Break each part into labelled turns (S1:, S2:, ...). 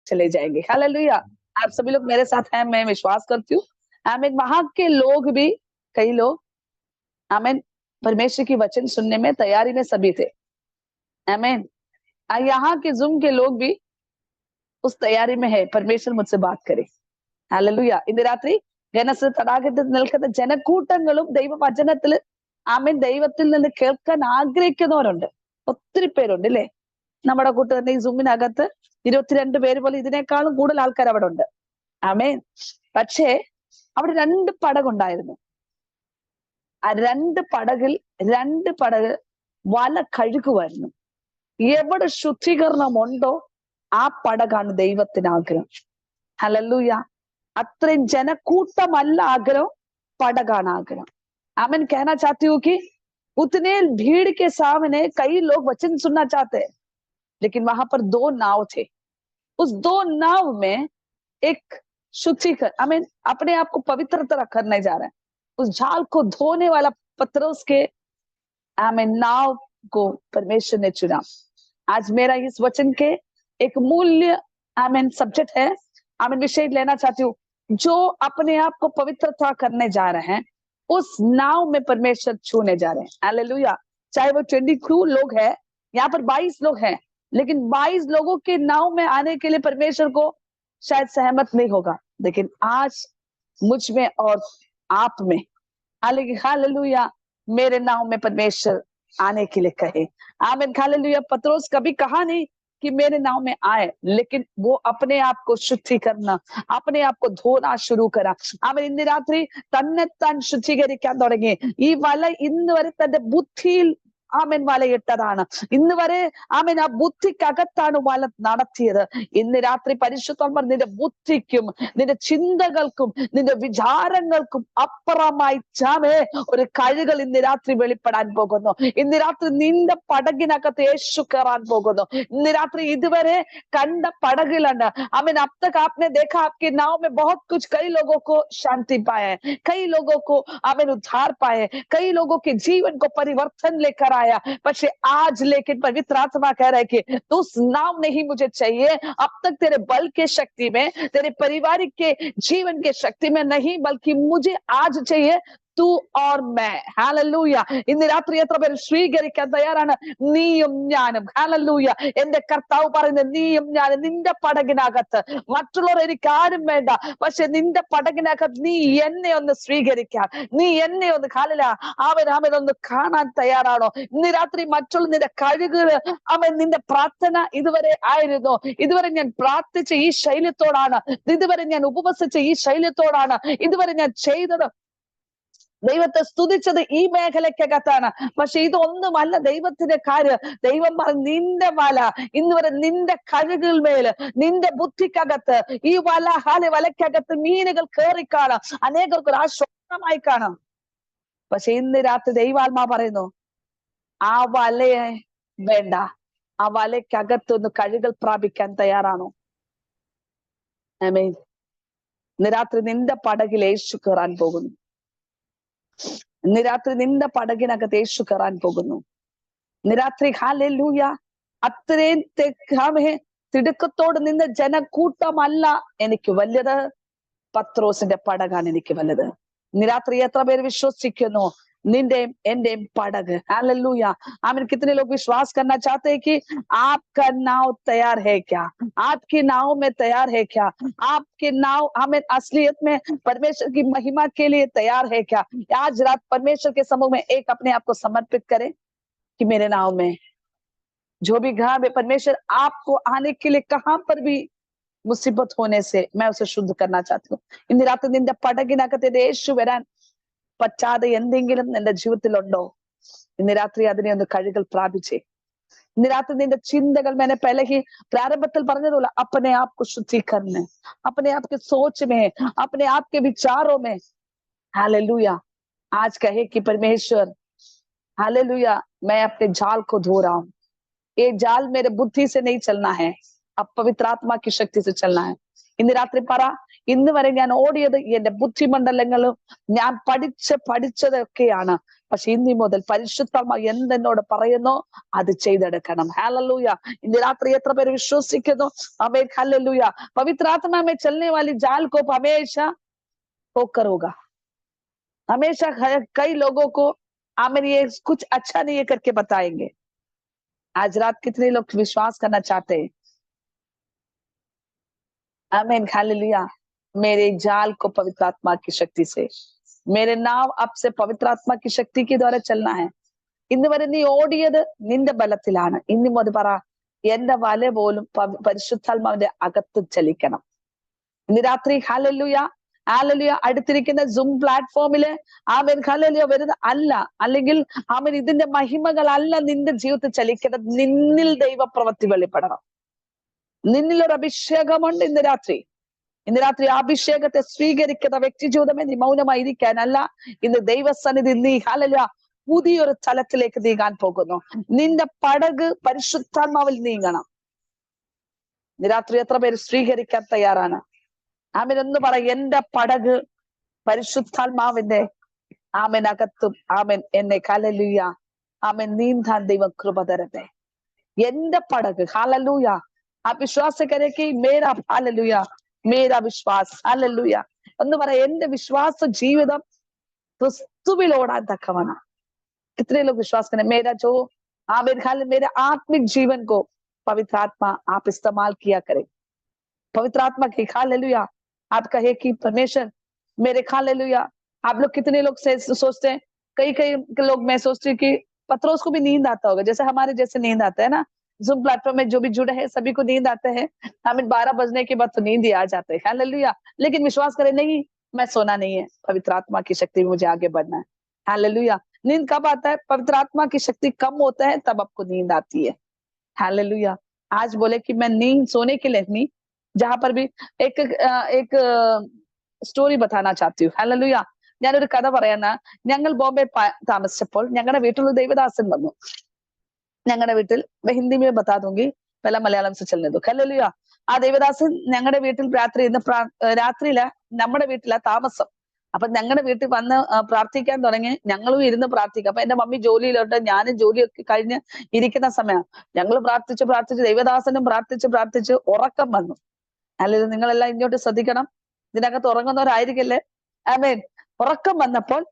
S1: चले जाएंगे। हालेलुया। आप सभी लोग मेरे साथ हैं, मैं विश्वास करती हूँ। आमीन। वहां के लोग भी, कई लोग आमीन परमेश्वर की वचन सुनने में तैयारी में सभी थे। आमीन। यहाँ के जूम के लोग भी उस तैयारी में है, परमेश्वर मुझसे बात करे। ഹല്ലേലൂയ. ഇന്ന് രാത്രി ഗനസ് തടാകത്തിൽ നിൽക്കുന്ന ജനക്കൂട്ടങ്ങളും ദൈവവചനത്തിൽ ആമേൻ ദൈവത്തിൽ നിന്ന് കേൾക്കാൻ ആഗ്രഹിക്കുന്നവരുണ്ട്. ഒത്തിരി പേരുണ്ട് അല്ലേ? നമ്മുടെ കൂട്ടുകാരുടെ ഈ സൂമിനകത്ത് 22 പേര് പോലെ ഇതിനേക്കാളും കൂടുതൽ ആൾക്കാർ അവിടെ ഉണ്ട്. ആമേൻ. പക്ഷേ അവിടെ 2 പടകുണ്ടായിരുന്നു. ആ 2 പടകിൽ 2 പടക് വല കഴുകുമായിരുന്നു. എവിടെ ശുദ്ധീകരണമുണ്ടോ ആ പടകാണ് ദൈവത്തിന് ആഗ്രഹം. ഹല്ലേലൂയ. അത്രയും ജനക്കൂട്ടമല്ല ആഗ്രഹം, പടകാണ് ആഗ്രഹം। आमिन। कहना चाहती हूँ कि उतने भीड़ के सामने कई लोग वचन सुनना चाहते हैं, लेकिन वहां पर 2 नाव थे। उस 2 नाव में एक शुद्धिकर आमीन अपने आप को पवित्र करने जा रहे हैं। उस झाल को धोने वाला पतरस के आमीन नाव को परमेश्वर ने चुना। आज मेरा इस वचन के एक मूल्य आमीन सब्जेक्ट है, आमीन विषय लेना चाहती हूँ। जो अपने आप को पवित्रता करने जा रहे हैं, उस नाव में परमेश्वर छूने जा रहे हैं। हालेलुया। चाहे वो 22 लोग हैं, यहाँ पर 22 लोग हैं, लेकिन 22 लोगों के नाव में आने के लिए परमेश्वर को शायद सहमत नहीं होगा, लेकिन आज मुझ में और आप में हालेलुया मेरे नाव में परमेश्वर आने के लिए कहे। आमीन। हालेलुया। पतरस कभी कहा नहीं कि मेरे नाव में आए, लेकिन वो अपने आप को शुद्धि करना, अपने आप को धोना शुरू करा। അവൻ ഇന്ന് രാത്രി തന്നെത്താൻ ശുദ്ധീകരിക്കാൻ തുടങ്ങി। ഈ വല ഇന്ന് വരെ തന്റെ ബുദ്ധിയിൽ ആമൻ വലയിട്ടതാണ്. ഇന്ന് വരെ ആമൻ ആ ബുദ്ധിക്കകത്താണ് വല നടത്തിയത്. ഇന്ന് രാത്രി പരിശുദ്ധന്മാർ നിന്റെ ബുദ്ധിക്കും നിന്റെ ചിന്തകൾക്കും നിന്റെ വിചാരങ്ങൾക്കും അപ്പുറമായി ചാമേ ഒരു കഴികൾ ഇന്ന് രാത്രി വെളിപ്പെടാൻ പോകുന്നു। ഇന്ന് രാത്രി നിന്റെ പടകിനകത്ത് യേശു കയറാൻ പോകുന്നു। इतनी रात्रि इधरे कंड पड़गिलंड आमीन। अब तक आपने देखा आपके नाव में बहुत कुछ, कई लोगों को शांति पाए, कई लोगों को आमीन उद्धार पाए, कई लोगों के जीवन को परिवर्तन लेकर आया। पर आज लेकिन पवित्र आत्मा कह रहा है कि तू उस नाव नहीं मुझे चाहिए। अब तक तेरे बल के शक्ति में, तेरे पारिवारिक के जीवन के शक्ति में नहीं, बल्कि मुझे आज चाहिए तू और मैं। हालेलൂയ। ഇന്ന് രാത്രി എത്ര പേര് സ്വീകരിക്കാൻ തയ്യാറാണ്? നീയും ഞാനും। ഹാലലൂയ। എന്റെ കർത്താവ് പറയുന്നത് നീയും ഞാനും നിന്റെ പടകിനകത്ത് മറ്റുള്ളവർ എനിക്ക് ആരും വേണ്ട, പക്ഷെ നിന്റെ പടകിനകത്ത് നീ എന്നെ ഒന്ന് സ്വീകരിക്കാൻ, നീ എന്നെ ഒന്ന് അവനൊന്ന് കാണാൻ തയ്യാറാണോ? ഇന്ന് രാത്രി മറ്റുള്ള നിന്റെ കഴിവുകള് അവൻ നിന്റെ പ്രാർത്ഥന ഇതുവരെ ആയിരുന്നു, ഇതുവരെ ഞാൻ പ്രാർത്ഥിച്ച ഈ ശൈല്യത്തോടാണ്, ഇതുവരെ ഞാൻ ഉപവസിച്ച ഈ ശൈല്യത്തോടാണ്, ഇതുവരെ ഞാൻ ചെയ്തത് ദൈവത്തെ സ്തുതിച്ചത് ഈ മേഖലയ്ക്കകത്താണ്, പക്ഷെ ഇതൊന്നുമല്ല ദൈവത്തിന്റെ കാര്യം। ദൈവം പറഞ്ഞു നിന്റെ വല ഇന്ന് വരെ നിന്റെ കഴുകുകൾ മേല് നിന്റെ ബുദ്ധിക്കകത്ത് ഈ വലയ്ക്കകത്ത് മീനുകൾ കയറി കാണാം, അനേകർക്ക് ഒരു ആശ്വാസമായി കാണാം। പക്ഷെ ഇന്ന് രാത്രി ദൈവാത്മാ പറയുന്നു ആ വലയെ വേണ്ട, ആ വലയ്ക്കകത്തൊന്ന് കഴുകൾ പ്രാപിക്കാൻ തയ്യാറാണോ? ആമേൻ। ഇന്ന് രാത്രി നിന്റെ പടകിൽ യേശു കയറാൻ പോകുന്നു। ഇന്ന് രാത്രി നിന്റെ പടകിനകത്ത് യേശു കയറാൻ പോകുന്നു। ഇന്ന് രാത്രി ഹല്ലേലൂയ അത്രയും തിടുക്കത്തോട് നിന്ന ജനക്കൂട്ടമല്ല എനിക്ക് വലുത്, പത്രോസിന്റെ പടകാണ് എനിക്ക് വലുത്। ഇന്ന് രാത്രി എത്ര പേര് വിശ്വസിക്കുന്നു निंदेम एंडेम पड़ग? हालेलुया। आमीन। कितने लोग विश्वास करना चाहते हैं कि आपका नाव तैयार है क्या? आपकी नाव में तैयार है क्या? आपके नाव हमें असलियत में परमेश्वर की महिमा के लिए तैयार है क्या? आज रात परमेश्वर के समूह में एक अपने आप को समर्पित करें कि मेरे नाव में जो भी घाव है, परमेश्वर आपको आने के लिए कहां पर भी मुसीबत होने से मैं उसे शुद्ध करना चाहती हूँ। इन रात निंदे പടകിനകത്ത് യേശു വരാൻ പറ്റാതെ എന്തെങ്കിലും നിന്റെ ജീവിതത്തിലുണ്ടോ? ഇന്ന് രാത്രി അതിനെ ഒന്ന് കഴുകൽ പ്രാപിച്ചേ। इतनी रात निंदे चिंतകൾ मैंने पहले ही प्रारंभത്തിൽ പറഞ്ഞതുപോലെ अपने आप को शुद्धि करना, अपने आप के सोच में, अपने आप के विचारों में। हालेलुया। आज कहे कि परमेश्वर हालेलुया मैं अपने जाल को धो रहा हूं। ये जाल मेरे बुद्धि से नहीं चलना है, अब पवित्र आत्मा की शक्ति से चलना है। ഇന്ന് രാത്രി പറ, ഇന്ന് വരെ ഞാൻ ഓടിയത് എന്റെ ബുദ്ധിമണ്ഡലങ്ങളും ഞാൻ പഠിച്ചതൊക്കെയാണ്, പക്ഷെ ഇനി മുതൽ പരിശുദ്ധാത്മാവ് എന്തെന്നോട് പറയുന്നോ അത് ചെയ്തെടുക്കണം. ഹല്ലേലൂയ. ഇന്ന് രാത്രി എത്ര പേര് വിശ്വസിക്കുന്നു? आमीन हालेलुया. पवित्र आत्मा में चलने वाली जाल को हमेशा होकर होगा. हमेशा कई लोगों को आमीन ये कुछ अच्छा नहीं है करके बताएंगे. आज रात कितने लोग विश्वास करना चाहते हैं? आमीन हालेलुया. मेरे जाल को पवित्र आत्मा की शक्ति से, मेरे नाव अब से पवित्र आत्मा की शक्ति के द्वारा चलना है. ഇന്ന് വരെ നീ ഓടിയത് നിന്റെ ബലത്തിലാണ്. ഇനി മുതൽ പറ, എന്റെ വല പോലും പരിശുദ്ധാത്മാവിന്റെ അകത്ത് ചലിക്കണം. ഇന്ന് രാത്രി ഹല്ലേലൂയ ഹല്ലേലൂയ അടുത്തിരിക്കുന്ന സൂം പ്ലാറ്റ്ഫോമില് ആമേൻ ഹല്ലേലൂയ വരുന്ന അല്ല, അല്ലെങ്കിൽ ആമേൻ ഇതിന്റെ മഹിമകളല്ല നിന്റെ ജീവിതത്തിൽ ചലിക്കണം. നിന്നിൽ ദൈവപ്രവൃത്തി വെളിപ്പെടണം. നിന്നിൽ ഒരു അഭിഷേകമുണ്ട്. ഇന്ന് രാത്രി അഭിഷേകത്തെ സ്വീകരിക്കുന്ന വ്യക്തി ജീവിതമേ നീ മൗനമായിരിക്കാനല്ല. ഇന്ന് ദൈവസന്നിധി നീ ഹല്ലേലൂയ പുതിയൊരു തലത്തിലേക്ക് നീങ്ങാൻ പോകുന്നു. നിന്റെ പടക് പരിശുദ്ധാത്മാവിൽ നീങ്ങണം. ഇന്ന് രാത്രി എത്ര പേര് സ്വീകരിക്കാൻ തയ്യാറാണ്? ആമേൻ എന്ന് പറ, എന്റെ പടക് പരിശുദ്ധാത്മാവിന്റെ ആമേനകത്തും ആമേൻ എന്നെ ഹല്ലേലൂയ ആമേൻ നീന്താൻ ദൈവം കൃപ തരട്ടെ. എന്റെ പടക് ഹല്ലേലൂയ. ആ വിശ്വാസ കരയ്ക്ക് മേരാ ഹല്ലേലൂയ മേരാ വിശ്വാസ് ഹല്ലേലൂയ എന്ന് പറ, എന്റെ വിശ്വാസ ജീവിതം ക്രിസ്തുവിൽ ഓടാൻ തക്കവണ്ണം. कितने लोग विश्वास करें? मेरा जो आमिर खाल मेरे आत्मिक जीवन को पवित्र आत्मा आप इस्तेमाल किया करें. पवित्र आत्मा की हालेलुया. आप कहे कि परमेश्वर मेरे हालेलुया. आप लोग कितने लोग सोचते हैं, कई लोग, मैं सोचती हूँ कि पत्रोस को भी नींद आता होगा जैसे हमारे जैसे नींद आता है ना. जूम प्लेटफॉर्म में जो भी जुड़े हैं सभी को नींद आते हैं. हमें 12 बजने के बाद तो नींद ही आ जाते हैं. हालेलुया. लेकिन विश्वास करें, नहीं मैं सोना नहीं है, पवित्र आत्मा की शक्ति में मुझे आगे बढ़ना है. हालेलुया. नींद कब आता है? पवित्र आत्मा की शक्ति कम होता है तब आपको नींद आती है. हालेलुया. आज बोले कि मैं नींद सोने के लिए नहीं, जहां पर भी एक സ്റ്റോറി बताना चाहती हूँ. हालेलुया. ഞാനൊരു കഥ പറയാനാ. ഞങ്ങൾ ബോംബെ താമസിച്ചപ്പോൾ ഞങ്ങളുടെ വീട്ടിൽ ദേവദാസൻ വന്നു. ഞങ്ങളുടെ വീട്ടിൽ ഹിന്ദി में बता दूंगी, पहला मलयालम से चलने दो. हालेलुया. ആ ദേവദാസൻ ഞങ്ങളുടെ വീട്ടിൽ രാത്രിയില നമ്മുടെ വീട്ടിലാ താമസം. അപ്പൊ ഞങ്ങളുടെ വീട്ടിൽ വന്ന് പ്രാർത്ഥിക്കാൻ തുടങ്ങി. ഞങ്ങളും ഇരുന്ന് പ്രാർത്ഥിക്കാം. അപ്പൊ എന്റെ മമ്മി ജോലിയിലോട്ട്, ഞാനും ജോലിയൊക്കെ കഴിഞ്ഞ് ഇരിക്കുന്ന സമയം ഞങ്ങൾ പ്രാർത്ഥിച്ച് ദൈവദാസനും പ്രാർത്ഥിച്ച് ഉറക്കം വന്നു. അല്ലെങ്കിൽ നിങ്ങളെല്ലാം ഇങ്ങോട്ട് ശ്രദ്ധിക്കണം, ഇതിനകത്ത് ഉറങ്ങുന്നവരായിരിക്കല്ലേ. ആമേൻ. ഉറക്കം വന്നപ്പോൾ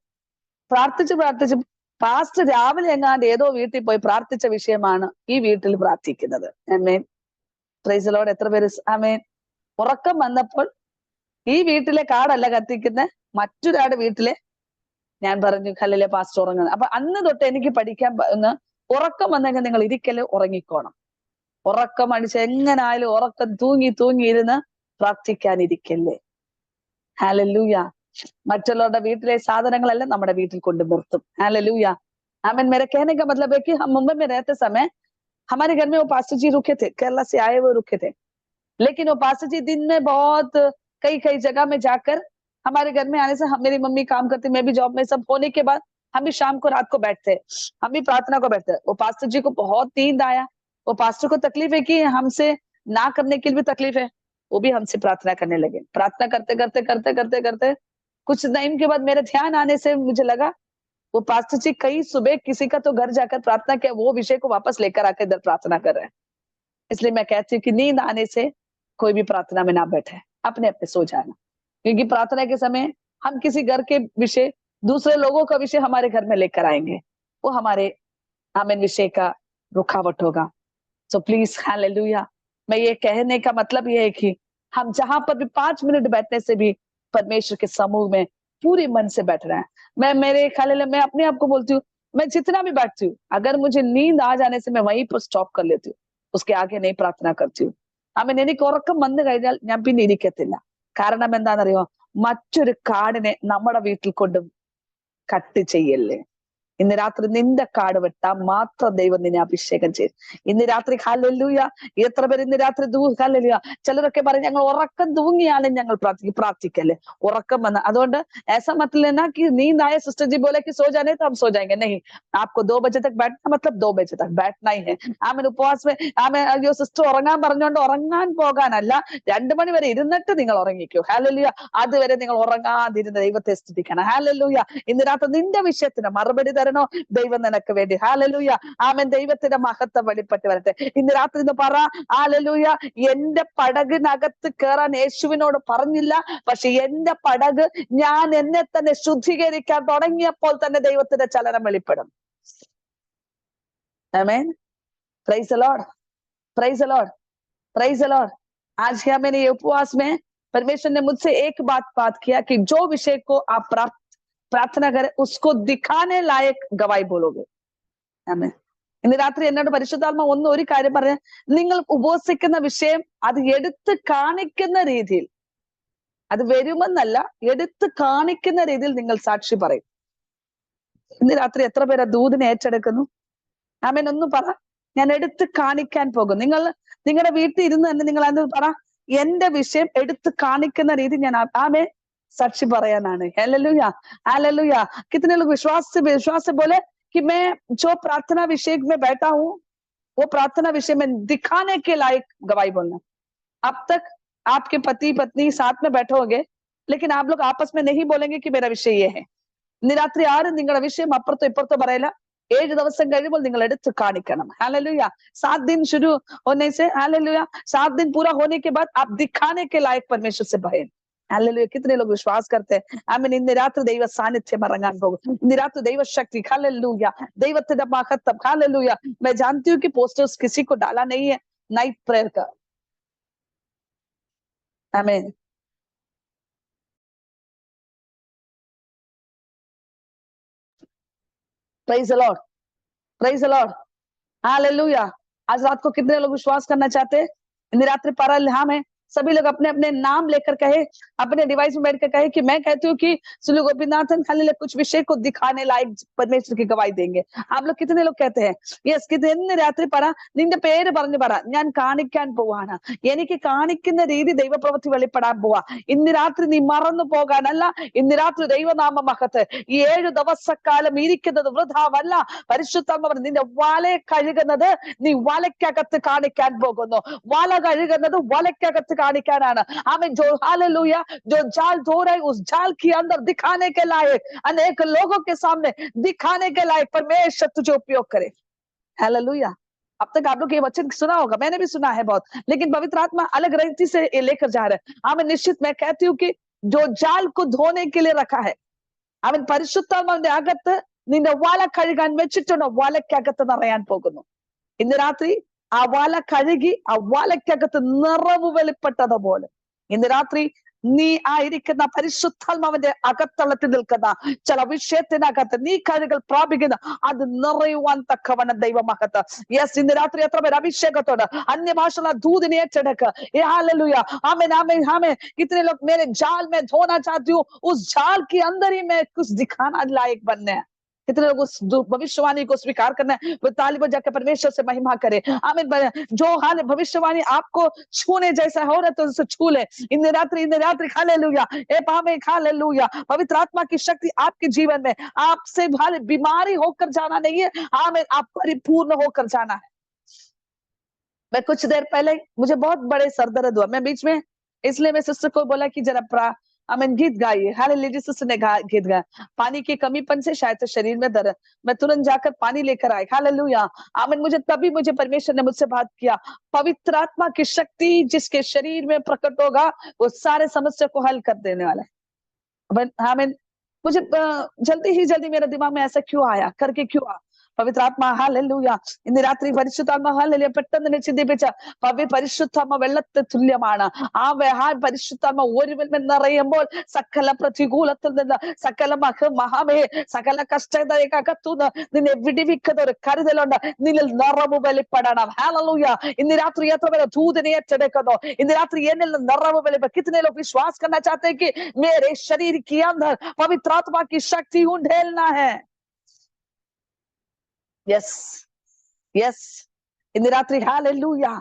S1: പ്രാർത്ഥിച്ച് പാസ്റ്റ് രാവിലെ എങ്ങാണ്ട് ഏതോ വീട്ടിൽ പോയി പ്രാർത്ഥിച്ച വിഷയമാണ് ഈ വീട്ടിൽ പ്രാർത്ഥിക്കുന്നത്. ആമേൻ. Praise the Lord. എത്ര പേര് ആമേൻ. ഉറക്കം വന്നപ്പോൾ ഈ വീട്ടിലെ കാടല്ല കത്തിക്കുന്ന മറ്റൊരാളുടെ വീട്ടിലെ ഞാൻ പറഞ്ഞു ഹല്ലേലൂയ പാസ്റ്റർ ഉറങ്ങുന്നത്. അപ്പൊ അന്ന് തൊട്ട് എനിക്ക് പഠിക്കാൻ ഉറക്കം വന്നെങ്കിൽ നിങ്ങൾ ഇരിക്കല് ഉറങ്ങിക്കോണം. ഉറക്കം അടിച്ച് എങ്ങനായാലും ഉറക്കം തൂങ്ങിയിരുന്ന് പ്രാർത്ഥിക്കാനിരിക്കല്ലേ. हालेलुया. മറ്റുള്ളവരുടെ വീട്ടിലെ സാധനങ്ങളെല്ലാം നമ്മുടെ വീട്ടിൽ കൊണ്ട് നിർത്തും. हालेलुया. आमीन. मेरे कहने का मतलब है कि हम मुंबई में रहते समय हमारे घर में वो पास्टर जी रुके थे, केरला से आए हुए रुके थे. लेकिन वो पास्टर जी दिन में बहुत कई जगह में जाकर हमारे घर में आने से मेरी मम्मी काम करती, मैं भी जॉब में, सब होने के बाद हम भी शाम को रात को बैठते, हम भी प्रार्थना को बैठते. वो पास्टर जी को बहुत नींद आया. वो पास्टर को तकलीफ है कि हमसे ना करने के लिए भी तकलीफ है. वो भी हमसे प्रार्थना करने लगे. प्रार्थना करते कुछ टाइम के बाद मेरे ध्यान आने से मुझे लगा वो पास्टर जी कई सुबह किसी का तो घर जाकर प्रार्थना किया, वो विषय को वापस लेकर आकर इधर प्रार्थना कर रहे हैं. इसलिए मैं कहती हूँ कि नींद आने से कोई भी प्रार्थना में ना बैठे, अपने सो जाना. क्योंकि प्रार्थना के समय हम किसी घर के विषय, दूसरे लोगों का विषय हमारे घर में लेकर आएंगे, वो हमारे आमीन विषय का रुकावट होगा. So please hallelujah. मैं ये कहने का मतलब ये है कि हम जहां पर भी 5 मिनट बैठने से भी परमेश्वर के समूह में पूरे मन से बैठ रहे हैं. मैं अपने आप को बोलती हूँ, मैं जितना भी बैठती हूँ, अगर मुझे नींद आ जाने से मैं वहीं पर स्टॉप कर लेती हूँ, उसके आगे नहीं प्रार्थना करती हूँ. ആമേൻ. എനിക്ക് ഉറക്കം വന്നു കഴിഞ്ഞാൽ ഞാൻ പിന്നെ ഇരിക്കത്തില്ല. കാരണം എന്താണെന്നറിയോ? മറ്റൊരു കാടിനെ നമ്മുടെ വീട്ടിൽ കൊണ്ട് കട്ട് ചെയ്യല്ലേ. ഇന്ന് രാത്രി നിന്റെ കാട് വെട്ടാൻ മാത്രം ദൈവം നിന്നെ അഭിഷേകം ചെയ്യും. ഇന്ന് രാത്രി ഹല്ലേലൂയ. എത്ര പേര് ഇന്ന് രാത്രി ഹല്ലേലൂയ. ചിലരൊക്കെ പറയും ഞങ്ങൾ ഉറക്കം തൂങ്ങിയാലും ഞങ്ങൾ പ്രാർത്ഥിക്കല്ലേ. उറക്കം വന്ന അതുകൊണ്ട് ऐसा मत लेना कि नींद आए सिस्टर जी बोले कि सो जाने तो हम सो जाएंगे. नहीं, आपको 2 बजे तक बैठना मतलब 2 बजे तक बैठना ही है. ആമേൻ. उपवास में ആമേൻ അയ്യോ സിസ്റ്റർ ഉറങ്ങാൻ പറഞ്ഞുകൊണ്ട് ഉറങ്ങാൻ പോകാനല്ല, 2 മണി വരെ ഇരുന്നിട്ട് നിങ്ങൾ ഉറങ്ങിക്കോ. ഹല്ലേലൂയ. അതുവരെ നിങ്ങൾ ഉറങ്ങാതിരുന്ന ദൈവത്തെ സ്തുതിക്കണം. ഹല്ലേലൂയ. ഇന്ന് രാത്രി നിന്റെ വിഷയത്തിന് മറുപടി തരണോ? ദൈവം നിനക്ക് വേണ്ടി. ഹല്ലേലൂയ. ആമേൻ. ദൈവത്തിന്റെ മഹത്വം വെളിപ്പെട്ട് വരട്ടെ. ഇന്ന് രാത്രി ഇന്ന് പറ, ഹല്ലേലൂയ, എന്റെ പടകിനകത്ത് കയറാൻ യേശുവിനോട് പറഞ്ഞില്ല. പക്ഷെ എന്റെ പടക് ഞാൻ എന്നെ തന്നെ ശുദ്ധീകരിക്കാൻ തുടങ്ങിയപ്പോൾ തന്നെ ദൈവത്തിന്റെ ചലനം വെളിപ്പെടും. आमेन. Praise the Lord, praise the Lord, praise the Lord. आज क्या मैंने ये उपवास में परमेश्वर ने मुझसे एक बात किया कि जो विषय को आप प्रार्थना करें उसको दिखाने लायक गवाही बोलोगे. आमेन. ഇന്ന് രാത്രി എന്നോട് പരിശുദ്ധാത്മ ഒരു കാര്യം പറയാൻ, നിങ്ങൾ ഉപവസിക്കുന്ന വിഷയം അത് എടുത്ത് കാണിക്കുന്ന രീതിയിൽ, അത് വരുമെന്നല്ല, എടുത്ത് കാണിക്കുന്ന രീതിയിൽ നിങ്ങൾ സാക്ഷി പറയും. ഇന്ന് രാത്രി എത്ര പേര് ദൂതിനെ ഏറ്റെടുക്കുന്നു? ആമേൻ. ഒന്നും പറ, ഞാൻ എടുത്ത് കാണിക്കാൻ പോകും. നിങ്ങളുടെ വീട്ടിൽ ഇരുന്ന് തന്നെ നിങ്ങൾ അത് പറ, എന്റെ വിഷയം എടുത്ത് കാണിക്കുന്ന രീതി ഞാൻ ആമേൻ സാക്ഷി പറയാനാണ്. Hallelujah, hallelujah. कितने लोग विश्वास से बोले कि मैं जो प्रार्थना विषय में बैठा हूं वो प्रार्थना विषय में दिखाने के लायक गवाही बोलना. अब तक आपके पति पत्नी साथ में बैठे होंगे, लेकिन आप लोग आपस में नहीं बोलेंगे कि मेरा विषय ये है. ഇന്ന് രാത്രി ആരും നിങ്ങളുടെ വിഷയം അപ്പുറത്തോ ഇപ്പുറത്തോ പറയില്ല. 7 ദിവസം കഴിയുമ്പോൾ നിങ്ങൾ എടുത്ത് കാണിക്കണം. हालेलुया. 7 दिन शुरू होने से, हालेलुया, 7 दिन पूरा होने के बाद आप दिखाने के लायक परमेश्वर से भय. हालेलुया. कितने लोग विश्वास करते हैं? आमीन. ഇന്ന് രാത്രി ദൈവ സാന്നിധ്യം ഇറങ്ങാൻ പോകും. ഇന്ന് രാത്രി ദൈവ ശക്തി, हालेलुया, ദൈവത്തിന്റെ മഹത്വം, हालेलुया. मैं जानती हूँ कि पोस्टर्स किसी को डाला नहीं है नाइट प्रेयर का. आमीन. Praise the Lord, praise the Lord, hallelujah. आज रात को कितने लोग विश्वास करना चाहते हैं? इन रात्रि परम है, सभी लोग अपने अपने नाम लेकर कहे, अपने डिवाइस में बैठकर कहे कि मैं कहती हूँ कि सुलू गोपीनाथन खाली कुछ विषय को दिखाने लायक परमेश्वर की गवाही देंगे. आप लोग कितने लोग कहते हैं? യെസ്. ഇന്ന് രാത്രി പറ, നിന്റെ പേര് പറഞ്ഞു പറ, ഞാൻ കാണിക്കാൻ പോവാണ്, എനിക്ക് കാണിക്കുന്ന രീതി ദൈവപ്രവൃത്തി വെളിപ്പെടാൻ പോവാ. ഇന്ന് രാത്രി നീ മറന്നു പോകാനല്ല, ഇന്ന് രാത്രി ദൈവനാമ മഹത്ത്. ഈ 7 ദിവസക്കാലം ഇരിക്കുന്നത് വൃഥാവല്ല. പരിശുദ്ധാത്മാവ് നിന്റെ വാലെ കഴുകുന്നത് നീ വലയ്ക്കകത്ത് കാണിക്കാൻ പോകുന്നു. വാല കഴുകുന്നത് വലയ്ക്കകത്ത് കാണിക്കാനാണ്. आमीन. जो हालेलुया, जो जाल धो रहे उस जाल के अंदर दिखाने के लायक, अनेक लोगों के सामने दिखाने के लायक परमेश्वर तुझे उपयोग करे. हालेलुया. अब तक आप लोग ये वचन सुना होगा, मैंने भी सुना है बहुत, लेकिन पवित्र आत्मा अलग रीति से लेकर जा रहे हैं. आमीन. निश्चित मैं कहती हूँ कि जो जाल को धोने के लिए रखा है, आमीन, പരിശുദ്ധാത്മാവിന്റെ അകത്ത് നിന്റെ വാല കഴുകാൻ വെച്ചിട്ടുണ്ട്. വാലയ്ക്കകത്ത് നിറയാൻ പോകുന്നു. ഇന്ന് രാത്രി ആ വാല കഴുകി ആ വാലയ്ക്കകത്ത് നിറവ് വെളിപ്പെട്ടതുപോലെ ഇന്ന് രാത്രി നീ ആയിരിക്കുന്ന പരിശുദ്ധാത്മാവിന്റെ അകത്തളത്തിൽ നിൽക്കുന്ന ചില വിഷയത്തിനകത്ത് നീ കഴുകൽ പ്രാപിക്കുന്ന അത് നിറയുവാൻ തക്കവണ്ണം ദൈവമഹത്ത്. യെസ്. ഇന്ന് രാത്രി എത്ര പേര് അഭിഷേകത്തോട് അന്യഭാഷയുള്ള ദൂതിനെ ഏറ്റെടുക്കുക. हालेलुया. आमीन, आमीन, आमीन. कितने लोग मेरे जाल में धोना चाहती हूँ, उस जाल के अंदर ही मैं कुछ दिखाना लायक बनने हैं. कितने लोग उस भविष्यवाणी को स्वीकार करना है? वो ताली बजा के परमेश्वर से महिमा करे. आमीन. जो हाल भविष्यवाणी आपको छूने जैसा हो रहा है तो उसे छू ले. इन रात्रि हालेलुया. ए पामे हालेलुया. पवित्र आत्मा की शक्ति आपके जीवन में, आपसे हाल बीमारी होकर जाना नहीं है. आमीन. आप परिपूर्ण होकर जाना है. मैं कुछ देर पहले मुझे बहुत बड़े सर दर्द हुआ. मैं बीच में इसलिए मैं सिस्टर को बोला कि जरा आमीन गीत गाइए. हालेलुया. सिस्टर ने गीत गाया. पानी की कमीपन से शायद तो शरीर में दर्द, मैं तुरंत जाकर पानी लेकर आई. हालेलुया. आमीन. मुझे परमेश्वर ने मुझसे बात किया, पवित्र आत्मा की शक्ति जिसके शरीर में प्रकट होगा वो सारे समस्या को हल कर देने वाला है. आमीन. मुझे जल्दी मेरे दिमाग में ऐसा क्यों आया, करके क्यों आ? पवित्र आत्मा, हालेलुया. ഇന്ന് രാത്രി പരിശുദ്ധാത്മ, ഹല്ലേലൂയ, പെട്ടെന്ന് ചിന്തിപ്പിച്ച പരിശുദ്ധാത്മ വെള്ളത്തെ തുല്യമാണ്. ആ പരിശുദ്ധാത്മ ഒരുവൻ നിറയുമ്പോൾ സകല പ്രതികൂലത്തിൽ നിന്ന്, സകല മഹാമേ, സകല കഷ്ടതയ്ക്കകത്തുനിന്ന് നിന്നെ വിടിവിക്കുന്ന ഒരു കരുതലുണ്ട്. നിന്നിൽ നിറവ് വെളിപ്പെടണം. हालेलुया. ഇന്ന് രാത്രി എത്ര പേര് ദൂതനെ ഏറ്റെടുക്കുന്നു? ഇന്ന് രാത്രി എന്നിൽ നിറവ് വെളിപ്പെടും. कितने लोग विश्वास करना चाहते हैं कि मेरे शरीर के अंदर पवित्र आत्मा की शक्ति उंडेलना है? Yes, yes. इन रात्रि हालेलुया,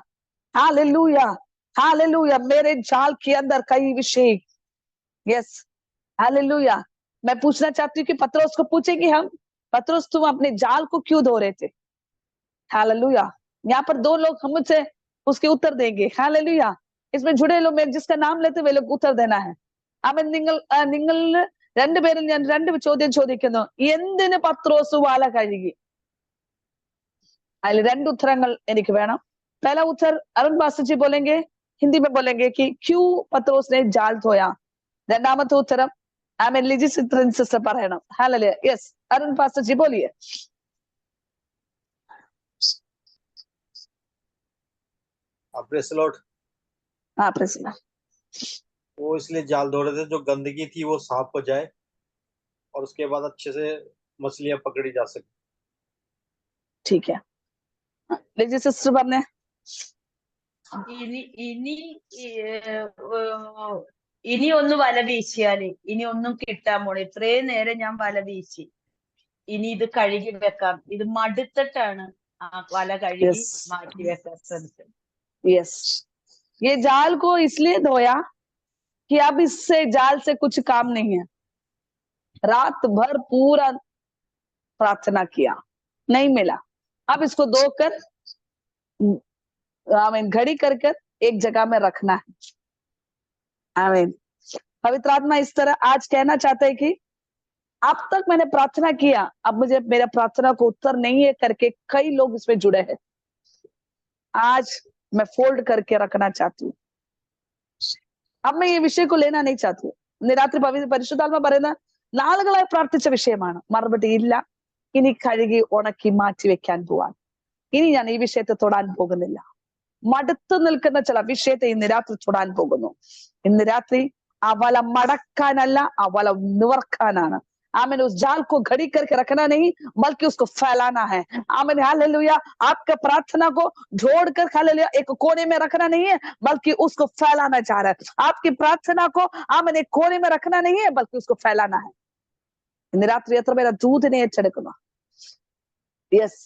S1: हालेलुया, हालेलुया. मेरे जाल के अंदर कई विषय, यस, हालेलुया. मैं पूछना चाहती हूँ कि पत्रोस को पूछेंगे हम, पत्रोस तुम अपने जाल को क्यों धो रहे थे? हालेलुया. यहाँ पर 2 लोग हम मुझसे उसके उत्तर देंगे. हालेलुया. इसमें जुड़े लोग, मैं जिसका नाम लेते वे लोग उत्तर देना है. आमीन. നിങ്ങൾ രണ്ടുപേരും ഞാൻ രണ്ട് ചോദ്യം ചോദിക്കുന്നു. എന്തിന് പത്രോസ് വാല കഴുകി? അതിൽ രണ്ട് उत्तरങ്ങൾ എനിക്ക് വേണം. पहला उत्तर अरुण पास्टर जी बोलेंगे, हिंदी में बोलेंगे कि क्यों पत्रोस ने जाल धोया. രണ്ടാമത്തെ ഉത്തരം ആമേൻ ലിജി സിസ്റ്റർ പറയണം. ഹല്ലേലൂയ. യെസ്, अरुण पास्टर जी बोलिए.
S2: Praise the Lord.
S1: हाँ, प्रेज़ द लॉर्ड।
S2: वो इसलिए जाल धो रहे थे जो गंदगी थी वो साफ हो जाए और उसके बाद अच्छे से मछलियां पकड़ी जा सके।
S1: ठीक है, ലിജി സിസ്റ്റർ പറഞ്ഞേ.
S3: ഇനി ഒന്ന് വല വീശിയാല് ഇനി ഒന്നും കിട്ടാൻ പോണ. ഇത്രയും നേരം ഞാൻ വല വീശി, ഇനി ഇത് കഴുകി വെക്കാം. ഇത് മടുത്തിട്ടാണ് ആ വല കഴുകി മാറ്റി വെക്കാൻ ശ്രമിച്ചത്.
S1: यस, ये जाल को इसलिए धोया कि अब इससे जाल से कुछ काम नहीं है. रात भर पूरा प्रार्थना किया, नहीं मिला. अब इसको धोकर आमीन घड़ी कर कर एक जगह में रखना है. आमीन. पवित्र आत्मा इस तरह आज कहना चाहते हैं कि अब तक मैंने प्रार्थना किया, अब मुझे मेरा प्रार्थना को उत्तर नहीं है करके कई लोग इसमें जुड़े हैं. आज मैं फोल्ड करके रखना चाहती हूँ. अब मैं ये विषय को लेना नहीं चाहती हूँ. ഇന്ന് രാത്രി പരിശുദ്ധാത്മ പറയുന്ന നാളുകളായി പ്രാർത്ഥിച്ച വിഷയമാണ്. മറുപടി ഇല്ല. ഇനി കഴുകി ഉണക്കി മാറ്റി വെക്കാൻ പോവാൻ. ഇനി ഞാൻ ഈ വിഷയത്തെ തൊടാൻ പോകുന്നില്ല. മടുത്തു നിൽക്കുന്ന ചില വിഷയത്തെ ഇന്ന് രാത്രി തൊടാൻ പോകുന്നു. ഇന്ന് രാത്രി ആ വല മടക്കാനല്ല, ആ വല നിവർക്കാനാണ്. आमीन. उस जाल को घड़ी करके रखना नहीं, बल्कि उसको फैलाना है. आमीन. हालेलुया. आपके प्रार्थना को जोड़कर हालेलुया एक कोने में रखना नहीं है, बल्कि उसको फैलाना चाह रहा है. आपकी प्रार्थना को आमीन एक कोने में रखना नहीं है, बल्कि उसको फैलाना है. ഇന്ന് രാത്രി എത്ര പേര് ദൂതിനെ ഏറ്റെടുക്കുന്നു? യെസ്,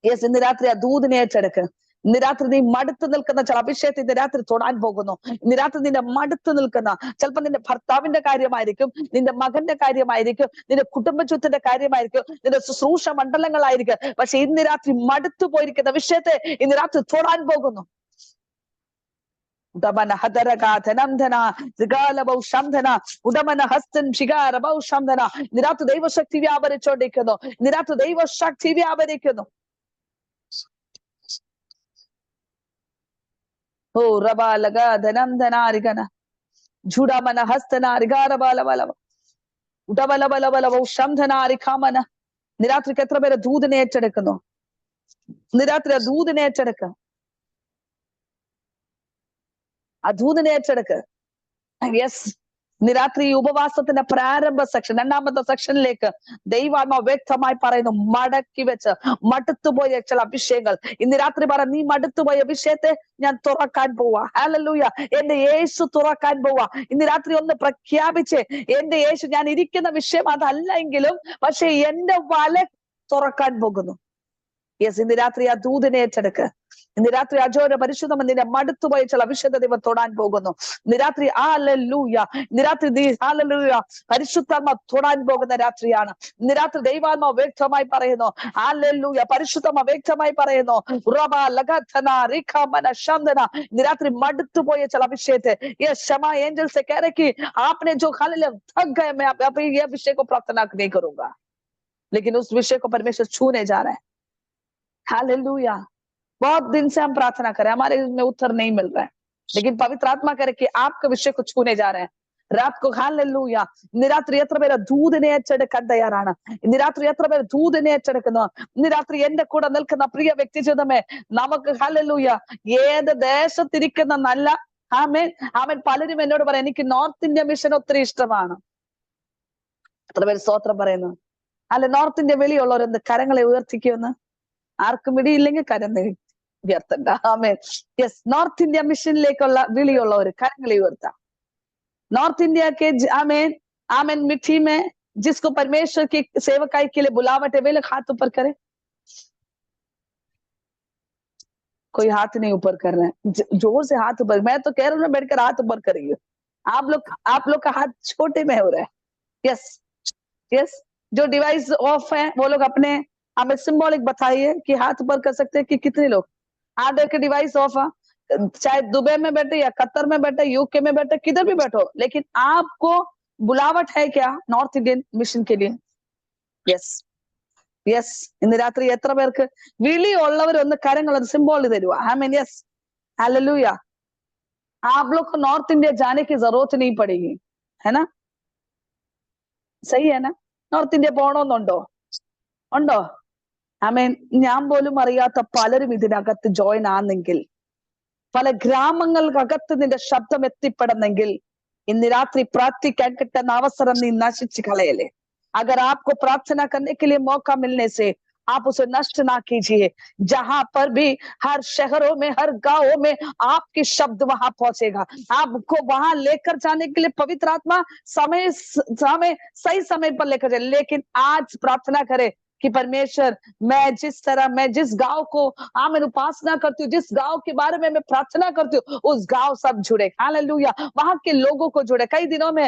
S1: യെസ്, ഇന്ന് രാത്രി ആ ദൂതിനെ ഏറ്റെടുക്കുക. ഇന്ന് രാത്രി നീ മടുത്തു നിൽക്കുന്ന ചില അഭിഷേകത്തെ ഇന്ന് രാത്രി തൊടാൻ പോകുന്നു. ഇന്ന് രാത്രി നിന്റെ മടുത്തു നിൽക്കുന്ന ചിലപ്പോൾ നിന്റെ ഭർത്താവിന്റെ കാര്യമായിരിക്കും, നിന്റെ മകന്റെ കാര്യമായിരിക്കും, നിന്റെ കുടുംബജീവിതത്തിന്റെ കാര്യമായിരിക്കും, നിന്റെ ശുശ്രൂഷ മണ്ഡലങ്ങളായിരിക്കും. പക്ഷെ ഇന്ന് രാത്രി മടുത്തു പോയിരിക്കുന്ന വിഷയത്തെ ഇന്ന് രാത്രി തൊടാൻ പോകുന്നു. ഉടമന ഹദരഗാധനംധന ഋഗാലബൗഷംധന ഉടമന ഹസ്തൻ ശിഖാരബൗഷംധന. ഇന്ന് രാത്രി ദൈവശക്തി വ്യാപരിച്ചുകൊണ്ടിരിക്കുന്നു. ഇന്ന് രാത്രി ദൈവശക്തി വ്യാപരിക്കുന്നു. ഓ റബാലഗ ധനംധനാരികന ജുഡമന ഹസ്തനാരികാരബാലബലവ ഉടബലബലബലവൗഷംധനാരിഖാമന. നിരാത്രിക്ക് എത്ര പേര് ദൂതിനെ ഏറ്റെടുക്കുന്നു? നിരാത്രി ആ ദൂതിനെ ഏറ്റെടുക്ക, ആ ദൂതിനെ ഏറ്റെടുക്ക. യെസ്, നിരാത്രി ഉപവാസത്തിന്റെ പ്രാരംഭ സെക്ഷൻ, രണ്ടാമത്തെ സെക്ഷനിലേക്ക് ദൈവാത്മാവ് വ്യക്തമായി പറയുന്നു, മടക്കി വെച്ച് മടുത്തുപോയ ചില അഭിഷേകങ്ങൾ ഇന്ന് രാത്രി പറ. നീ മടുത്തുപോയ വിഷയത്തെ ഞാൻ തുറക്കാൻ പോവാ. ഹല്ലേലൂയ. എന്റെ യേശു തുറക്കാൻ പോവാ. ഇന്ന് രാത്രി ഒന്ന് പ്രഖ്യാപിച്ച്, എന്റെ യേശു, ഞാൻ ഇരിക്കുന്ന വിഷയം അതല്ല എങ്കിലും പക്ഷെ എന്റെ വല തുറക്കാൻ പോകുന്നു. യെസ്, ഇന്ന് രാത്രി ആ ദൂതിനെ ഏറ്റെടുക്ക്. ഇന്ന് രാത്രി അജോര പരിശുദ്ധം നിന്നെ മടുത്തുപോയ ചില വിഷയത്തെ ദൈവം തൊടാൻ പോകുന്നു. ഇന്ന് രാത്രി ഹല്ലേലൂയ, ഇന്ന് രാത്രി നീ ഹല്ലേലൂയ പരിശുദ്ധാത്മ തൊടാൻ പോകുന്ന രാത്രിയാണ്. ഇന്ന് രാത്രി ദൈവാത്മാവ് വ്യക്തമായി പറയുന്നു, ഹല്ലേലൂയ, പരിശുദ്ധമ വ്യക്തമായി പറയുന്നു, റബാ ലഗധന റിഖമന ശംദന. ഇന്ന് രാത്രി മടുത്തുപോയ ചില വിഷയത്തെ ये क्षमा एंजल से कह रहे कि आपने जो हालेलूया थक गए, मैं अभी ये विषय को प्रार्थना नहीं करूंगा, लेकिन उस विषय को परमेश्वर छूने जा रहा है. हालेलूया. बहुत दिन से हम प्रार्थना करें, हमारे में उत्तर नहीं मिल रहा है, लेकिन पवित्र आत्मा करे कि आपके विषय को छूने जा रहे हैं. रात को हालेलൂയ. ഇന്ന് രാത്രി എത്ര പേര് ദൂതിനെ ഏറ്റെടുക്കാൻ തയ്യാറാണ്? ഇന്ന് രാത്രി എത്ര പേര് ദൂതിനെ ഏറ്റെടുക്കുന്നു? ഇന്ന് രാത്രി എന്റെ കൂടെ നിൽക്കുന്ന പ്രിയ വ്യക്തി ജീവിതമേ, നമുക്ക് ഹല്ലേലൂയ ഏത് ദേശത്തിരിക്കുന്ന നല്ല ആമേൻ ആമേൻ. പലരും എന്നോട് പറയാം, എനിക്ക് നോർത്ത് ഇന്ത്യ മിഷൻ ഒത്തിരി ഇഷ്ടമാണ്. എത്ര പേര് സ്തോത്രം പറയുന്നു? അല്ലെ, നോർത്ത് ഇന്ത്യ വെളിയുള്ളവരെന്ത് കരങ്ങളെ ഉയർത്തിക്കുമെന്ന്? ആർക്കും വിടിയില്ലെങ്കിൽ കരം ഉയർത്തണ്ട. ആമേൻ. യെസ്, നോർത്ത് ഇന്ത്യ മിഷനിലേക്കുള്ള വിളിയുള്ളവർ കരങ്ങളെ ഉയർത്താം. नॉर्थ इंडिया के आमेन आमेन मिट्टी में जिसको परमेश्वर की सेवकाई के लिए बुलावट है, वे लोग हाथ ऊपर करें. कोई हाथ नहीं ऊपर कर रहे हैं, जोर से हाथ ऊपर. मैं तो कह रहा हूँ ना, बैठकर हाथ ऊपर करिए. आप लोग का हाथ छोटे में हो रहा है. Yes, yes. जो डिवाइस ऑफ है वो लोग अपने हमें सिंबॉलिक बताइए कि हाथ ऊपर कर सकते हैं कि कितने लोग. आप देख के डिवाइस ऑफ है, चाहे दुबई में बैठे या कतर में बैठे, यूके में बैठे, किधर भी बैठो, लेकिन आपको बुलावट है क्या नॉर्थ इंडियन मिशन के लिए? Yes yes. ഇന്ന് രാത്രി എത്ര പേർക്ക് വിളിയുള്ളവർ ഒന്ന് കരങ്ങൾ സിംബോൾ തരുക? ആമേൻ. യെസ്. हालेलुया. आप लोग को नॉर्थ इंडिया जाने की जरूरत नहीं पड़ेगी, है ना? सही है ना? നോർത്ത് ഇന്ത്യ പോണോന്നുണ്ടോ? ഉണ്ടോ? ആമേൻ. ഞാൻ പോലും അറിയാത്ത പലരും ഇതിനകത്ത് ജോയിൻ ആണെങ്കിൽ, പല ഗ്രാമങ്ങൾക്കകത്ത് നിന്റെ ശബ്ദം എത്തിപ്പെടുന്നെങ്കിൽ, ഇന്ന് രാത്രി പ്രാർത്ഥിക്കാൻ കിട്ടുന്ന അവസരം നീ നശിച്ചു കളയല്ലേ. अगर आपको प्रार्थना करने के लिए मौका मिलने से आप उसे नष्ट ना कीजिए. जहां पर भी हर शहरों में, हर गांवों में आपकी शब्द वहां पहुंचेगा. आपको वहां लेकर जाने के लिए पवित्र आत्मा सही समय पर लेकर जाए. लेकिन आज प्रार्थना करें कि परमेश्वर, मैं जिस गांव को मैं उपासना करती हूँ, जिस गांव के बारे में मैं प्रार्थना करती हूँ, उस गांव सब जुड़े. हालेलुया. वहां के लोगों को जुड़े. कई दिनों में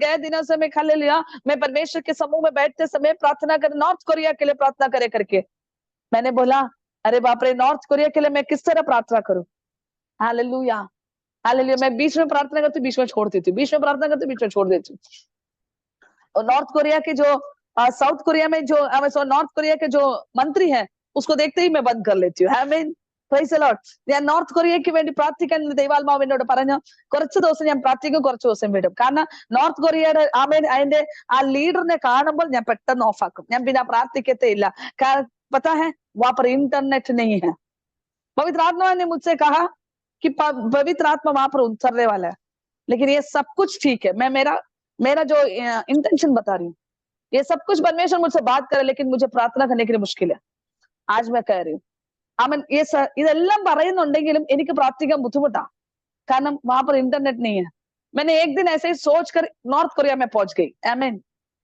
S1: गए दिनों से मैं हालेलुया मैं परमेश्वर के समूह में बैठते समय प्रार्थना कर नॉर्थ कोरिया के लिए प्रार्थना करे करके मैंने बोला, अरे बाप रे, नॉर्थ कोरिया के लिए मैं किस तरह प्रार्थना करूं? हालेलुया. हालेलुया. मैं बीच में प्रार्थना करती, बीच में छोड़ देती हूँ, बीच में प्रार्थना करती, बीच में छोड़ देती हूँ. और नॉर्थ कोरिया के जो साउथ कोरिया में जो नॉर्थ कोरिया के जो मंत्री हैं, उसको देखते ही मैं बंद कर लेती हूँ. आमीन. Price the Lord. ഞാൻ നോർത്ത് കൊറിയയ്ക്ക് വേണ്ടി പ്രാർത്ഥിക്കാൻ ദൈവാത്മാവ് എന്നോട് പറഞ്ഞു, കുറച്ച് ദിവസം ഞാൻ പ്രാർത്ഥിക്കും, കുറച്ച് ദിവസം വിടും. കാരണം നോർത്ത് കൊറിയയുടെ അതിന്റെ ആ ലീഡറിനെ കാണുമ്പോൾ ഞാൻ പെട്ടെന്ന് ഓഫാക്കും. ഞാൻ പിന്നെ പ്രാർത്ഥിക്കത്തേ ഇല്ല. पता है वहां पर इंटरनेट नहीं है. पवित्र आत्मा ने मुझसे कहा कि पवित्र आत्मा वहां पर उतरने वाला है. लेकिन ये सब कुछ ठीक है. मैं मेरा जो इंटेंशन बता रही हूँ, ये सब कुछ परमेश्वर मुझसे बात करे, लेकिन मुझे प्रार्थना करने के लिए मुश्किल है. आज मैं कह रही हूँ, आमन. ഇതെല്ലാം പറയുന്നുണ്ടെങ്കിലും എനിക്ക് പ്രാർത്ഥിക്കാൻ ബുദ്ധിമുട്ടാ. കാരണം वहां पर इंटरनेट नहीं है. मैंने एक दिन ऐसे ही सोच कर नॉर्थ कोरिया में पहुंच गई. आमीन.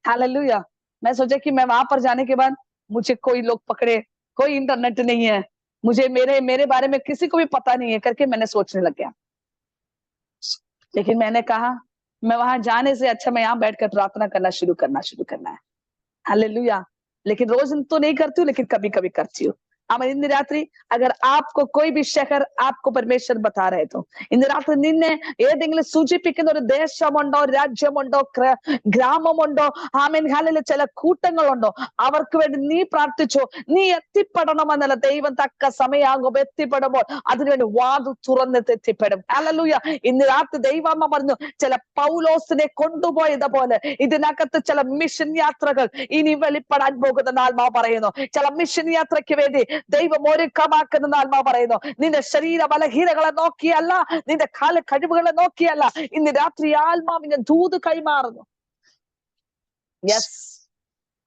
S1: हालेलुया. मैं सोचा कि मैं वहां पर जाने के बाद मुझे कोई लोग पकड़े, कोई इंटरनेट नहीं है, मुझे मेरे बारे में किसी को भी पता नहीं है करके मैंने सोचने लग गया. लेकिन मैंने कहा, मैं वहां जाने से अच्छा मैं यहाँ बैठकर प्रार्थना करना शुरू करना है. हालेलुया. लेकिन रोज तो नहीं करती हूँ, लेकिन कभी कभी करती हूँ. आमीन. ഇന്ന് രാത്രി अगर आपको कोई भी शहर आपको परमेश्वर बता रहे तो ഇന്ന് രാത്രി നിന്നെ ഏതെങ്കിലും സൂചിപ്പിക്കുന്ന ഒരു ദേശമുണ്ടോ, രാജ്യമുണ്ടോ, ഗ്രാമമുണ്ടോ, ആമേൻ, ഹല്ലേലൂയ, ചില കൂട്ടങ്ങളുണ്ടോ, അവർക്ക് വേണ്ടി നീ പ്രാർത്ഥിച്ചോ. നീ എത്തിപ്പെടണമെന്നല്ല, ദൈവം തക്ക സമയമാകുമ്പോൾ എത്തിപ്പെടുമ്പോൾ അതിനുവേണ്ടി വാതു തുറന്നിട്ട് എത്തിപ്പെടും. ഹല്ലേലൂയ. ഇന്ന് രാത്രി ദൈവാമ്മ പറഞ്ഞു, ചില പൗലോസിനെ കൊണ്ടുപോയതുപോലെ ഇതിനകത്ത് ചില മിഷൻ യാത്രകൾ ഇനി വെളിപ്പെടാൻ പോകുന്ന ആത്മാവ് പറയുന്നു. ചില മിഷൻ യാത്രയ്ക്ക് വേണ്ടി ദൈവം ഒരുക്കമാക്കുന്ന ആത്മാവ് പറയുന്നു. നിന്റെ ശരീര ബലഹീനകളെ നോക്കിയല്ല, നിന്റെ കാല കഴിവുകളെ നോക്കിയല്ല, ഇന്ന് രാത്രി ആത്മാവിന്റെ ദൂത് കൈമാറുന്നു. യെസ്.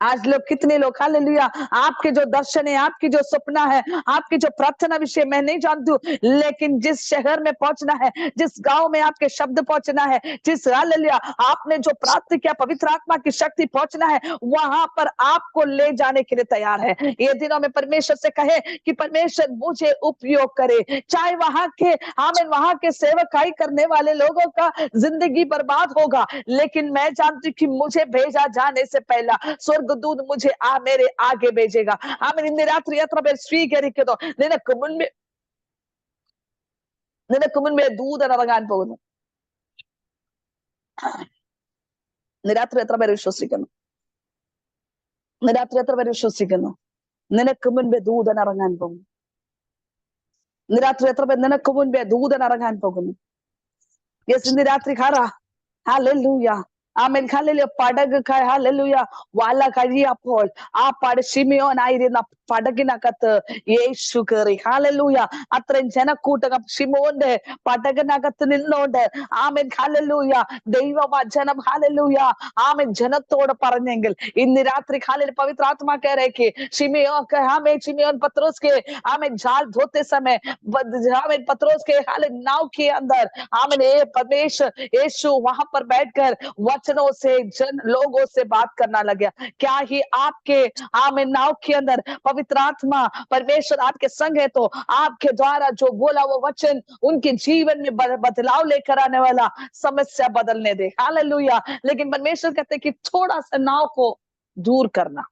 S1: आज लोग कितने लोग, हालेलुया, आपके जो दर्शन है, आपकी जो सपना है, आपकी जो प्रार्थना विषय मैं नहीं जानती हूँ, लेकिन जिस शहर में पहुंचना है, जिस गांव में आपके शब्द पहुंचना है, जिस हालेलुया आपने जो प्राप्त किया, पवित्र आत्मा की शक्ति पहुंचना है, वहां पर आपको ले जाने के लिए तैयार है. ये दिनों में परमेश्वर से कहे कि परमेश्वर मुझे उपयोग करे. चाहे वहां के आमीन वहां के सेवकाई करने वाले लोगों का जिंदगी बर्बाद होगा, लेकिन मैं जानती हूँ कि मुझे भेजा जाने से पहला സ്വർഗ്ഗദൂത് മുझे मेरे आगे भेजेगा. ആമേൻ. ഇന്ന് രാത്രി എത്ര പേർ സ്വീകരിക്കുന്നു? നിനക്ക് മുൻപേ ദൂതൻ ഇറങ്ങാൻ പോകുന്നു. ഇന്ന് രാത്രി എത്ര പേർ വിശ്വസിക്കുന്നു? ഇന്ന് രാത്രി എത്ര പേർ വിശ്വസിക്കുന്നു? നിനക്ക് മുൻപേ ദൂതൻ ഇറങ്ങാൻ പോകുന്നു. ഇന്ന് രാത്രി എത്ര പേർ നിനക്ക് മുൻപേ ദൂതൻ ഇറങ്ങാൻ പോകുന്നു? യെസ്. ഇന്ന് രാത്രി ഹല്ലേലൂയ. ആമേൻ. ഹല്ലേലൂയ. പടക് ഹല്ലേലൂയ വല കഴിയപ്പോൾ ആ ശിമിയോനായിരുന്ന പടകിനകത്ത് യേശു കയറി. ഹല്ലേലൂയ. അത്രയും ജനക്കൂട്ടം ശിമോന്റെ പടകിനകത്ത് നിന്നോണ്ട് ആമേൻ ഹല്ലേലൂയ ദൈവവചനം ഹല്ലേലൂയ ആമേൻ ജനത്തോട് പറഞ്ഞെങ്കിൽ ഇന്ന് രാത്രി ഹല്ലേലൂയ पवित्र आत्मा कह रहे कि शिमियोन पत्रोस के आमेन जाल धोते समय आमेन पत्रोस के नाव के अंदर आमेन परमेश्वर यीशु वहां पर बैठकर वचनों से लोगों से बात करना लगा. क्या ही आपके आमेन नाव के अंदर पवित्र आत्मा परमेश्वर आपके संग है तो आपके द्वारा जो बोला वो वचन उनके जीवन में बदलाव लेकर आने वाला, समस्या बदलने दे. हालेलुया. लेकिन परमेश्वर कहते हैं कि थोड़ा सा नाव को दूर करना.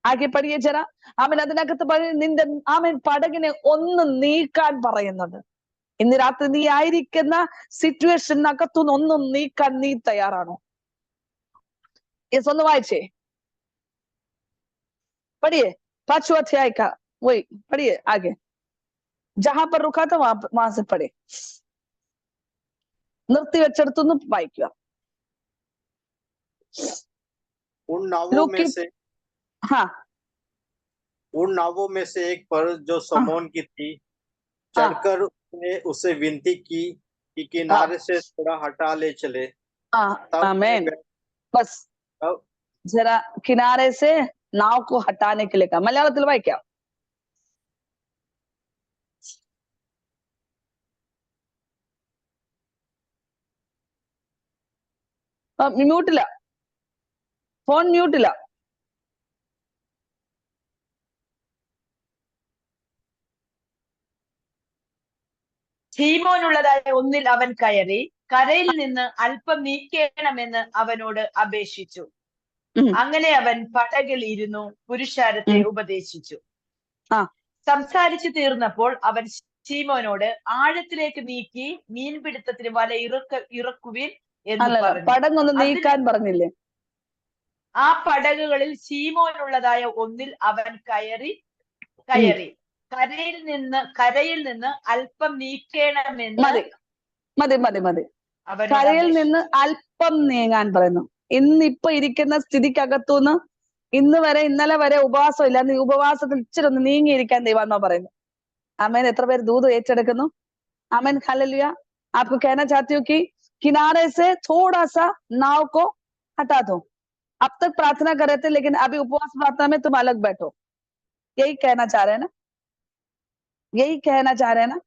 S1: ആകെ പടിയെ ജന ആമേൻ. അതിനകത്ത് നിന്റെ ആമേൻ പടകിനെ ഒന്ന് നീക്കാൻ പറയുന്നുണ്ട്. ഇന്ന് രാത്രി നീ ആയിരിക്കുന്ന സിറ്റുവേഷനകത്തുനിന്ന് ഒന്ന് നീക്കാൻ നീ തയ്യാറാണോ? ये ഒന്ന് വായിച്ചേ, पढ़िए 5वां अध्याय का वही पढ़िए आगे, जहां पर रुका था वहां से पढ़े, നിർത്തി വെച്ചെടുത്തൊന്ന് വായിക്കുക.
S2: उन नावों
S1: लूक
S2: में
S1: की
S2: से
S1: हाँ
S2: उन नावों में से एक पर जो समौन की थी, चढ़कर उसने उससे विनती की कि किनारे से थोड़ा हटा ले चले. तब
S1: आमेन. बस
S2: तब
S1: जरा किनारे से नाव को हटाने के लिए कहा. മലയാളത്തിൽ വായിക്കാം. മ്യൂട്ടില്ല, ഫോൺ മ്യൂട്ടില്ല.
S3: ശീമോനുള്ളതായ ഒന്നിൽ അവൻ കയറി കരയിൽ നിന്ന് അല്പം നീക്കേണമെന്ന് അവനോട് അപേക്ഷിച്ചു. അങ്ങനെ അവൻ പടകിൽ ഇരുന്നു പുരുഷാരത്തെ ഉപദേശിച്ചു. സംസാരിച്ചു തീർന്നപ്പോൾ അവൻ ശീമോനോട് ആഴത്തിലേക്ക് നീക്കി മീൻപിടുത്തത്തിന് വല ഇറക്കുവിൻ എന്ന് പറഞ്ഞു.
S1: പടങ്ങൊന്ന് നീക്കാൻ പറഞ്ഞില്ലേ?
S3: ആ പടകുകളിൽ ശീമോനുള്ളതായ ഒന്നിൽ അവൻ കയറി കരയിൽ നിന്ന് അല്പം നീക്കേണമെന്ന്
S1: മതി കരയിൽ നിന്ന് അല്പം നീങ്ങാൻ പറയുന്നു. ഇന്നിപ്പൊ ഇരിക്കുന്ന സ്ഥിതിക്കകത്തുനിന്ന് ഇന്നലെ വരെ ഉപവാസം ഇല്ല, ഉപവാസത്തിൽ ഇച്ചിരി ഒന്ന് നീങ്ങിയിരിക്കാൻ ദൈവമാണോ പറയുന്നു. आमेन. എത്ര പേര് ദൂത് ഏറ്റെടുക്കുന്നു? आमेन. हालेलुया. आपको कहना चाहती हूँ कि किनारे से थोड़ा सा नाव को हटा दो. अब तक प्रार्थना कर रहे थे लेकिन अभी उपवास प्रार्थना में तुम अलग बैठो. यही कहना चाह रहे हैं ना? यही कहना चाह रहे हैं ना?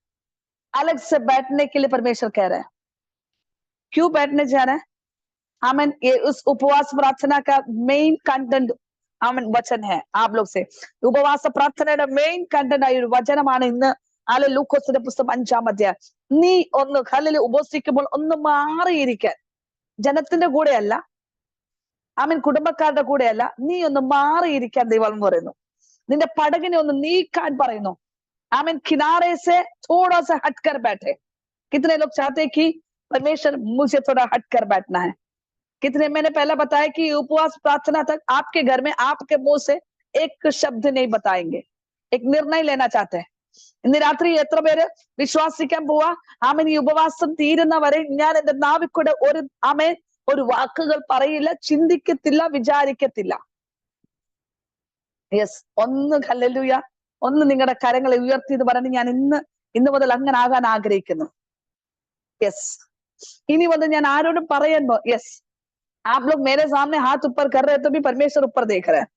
S1: अलग से बैठने के लिए परमेश्वर कह रहे हैं. क्यों बैठने जा रहे हैं? आमेन. ये उस उपवास प्रार्थना का मेन कंटेंट ആമൻ വചൻ ഹേ ആപ് ലോഗ് സേ. ഉപവാസ പ്രാർത്ഥനയുടെ മെയിൻ കണ്ടന്റ് ആയ ഒരു വചനമാണ് ഇന്ന് ലൂക്കോസിന്റെ പുസ്തകം 5-ാം അധ്യായം. നീ ഒന്ന് ഉപവസിക്കുമ്പോൾ ഒന്ന് മാറിയിരിക്കാൻ, ജനത്തിന്റെ കൂടെയല്ല, ആമൻ കുടുംബക്കാരുടെ കൂടെയല്ല, നീ ഒന്ന് മാറിയിരിക്കാൻ ദൈവം പറയുന്നു. നിന്റെ പടകിനെ ഒന്ന് നീക്കാൻ പറയുന്നു. आमेन. किनारे से थोड़ा सा हटकर बैठे. कितने लोग चाहते कि परमेश्वर मुझे थोड़ा हटकर बैठना है? कितने, मैंने पहला बताया कि उपवास प्रार्थना तक आपके घर में आपके मुंह से एक शब्द नहीं बताएंगे, एक निर्णय लेना चाहते हैं. ഇന്ന് രാത്രി എത്ര പേര് വിശ്വാസിക്കാൻ പോവാ? ആമേൻ. ഈ ഉപവാസം തീരുന്നവരെ ഞാൻ എന്റെ നാവിക്കൂടെ ഒരു വാക്കുകൾ പറയില്ല, ചിന്തിക്കത്തില്ല, വിചാരിക്കത്തില്ല. യെസ്. ഒന്ന് ഹല്ലേലൂയ. ഒന്ന് നിങ്ങളുടെ കരങ്ങളെ ഉയർത്തി എന്ന് പറഞ്ഞ് ഞാൻ ഇന്ന് മുതൽ അങ്ങനെ ആകാൻ ആഗ്രഹിക്കുന്നു. യെസ്. ഇനി വന്ന് ഞാൻ ആരോടും പറയുമ്പോ യെസ്, आप लोग मेरे सामने हाथ ऊपर कर रहे हैं तो भी परमेश्वर ऊपर देख रहे हैं.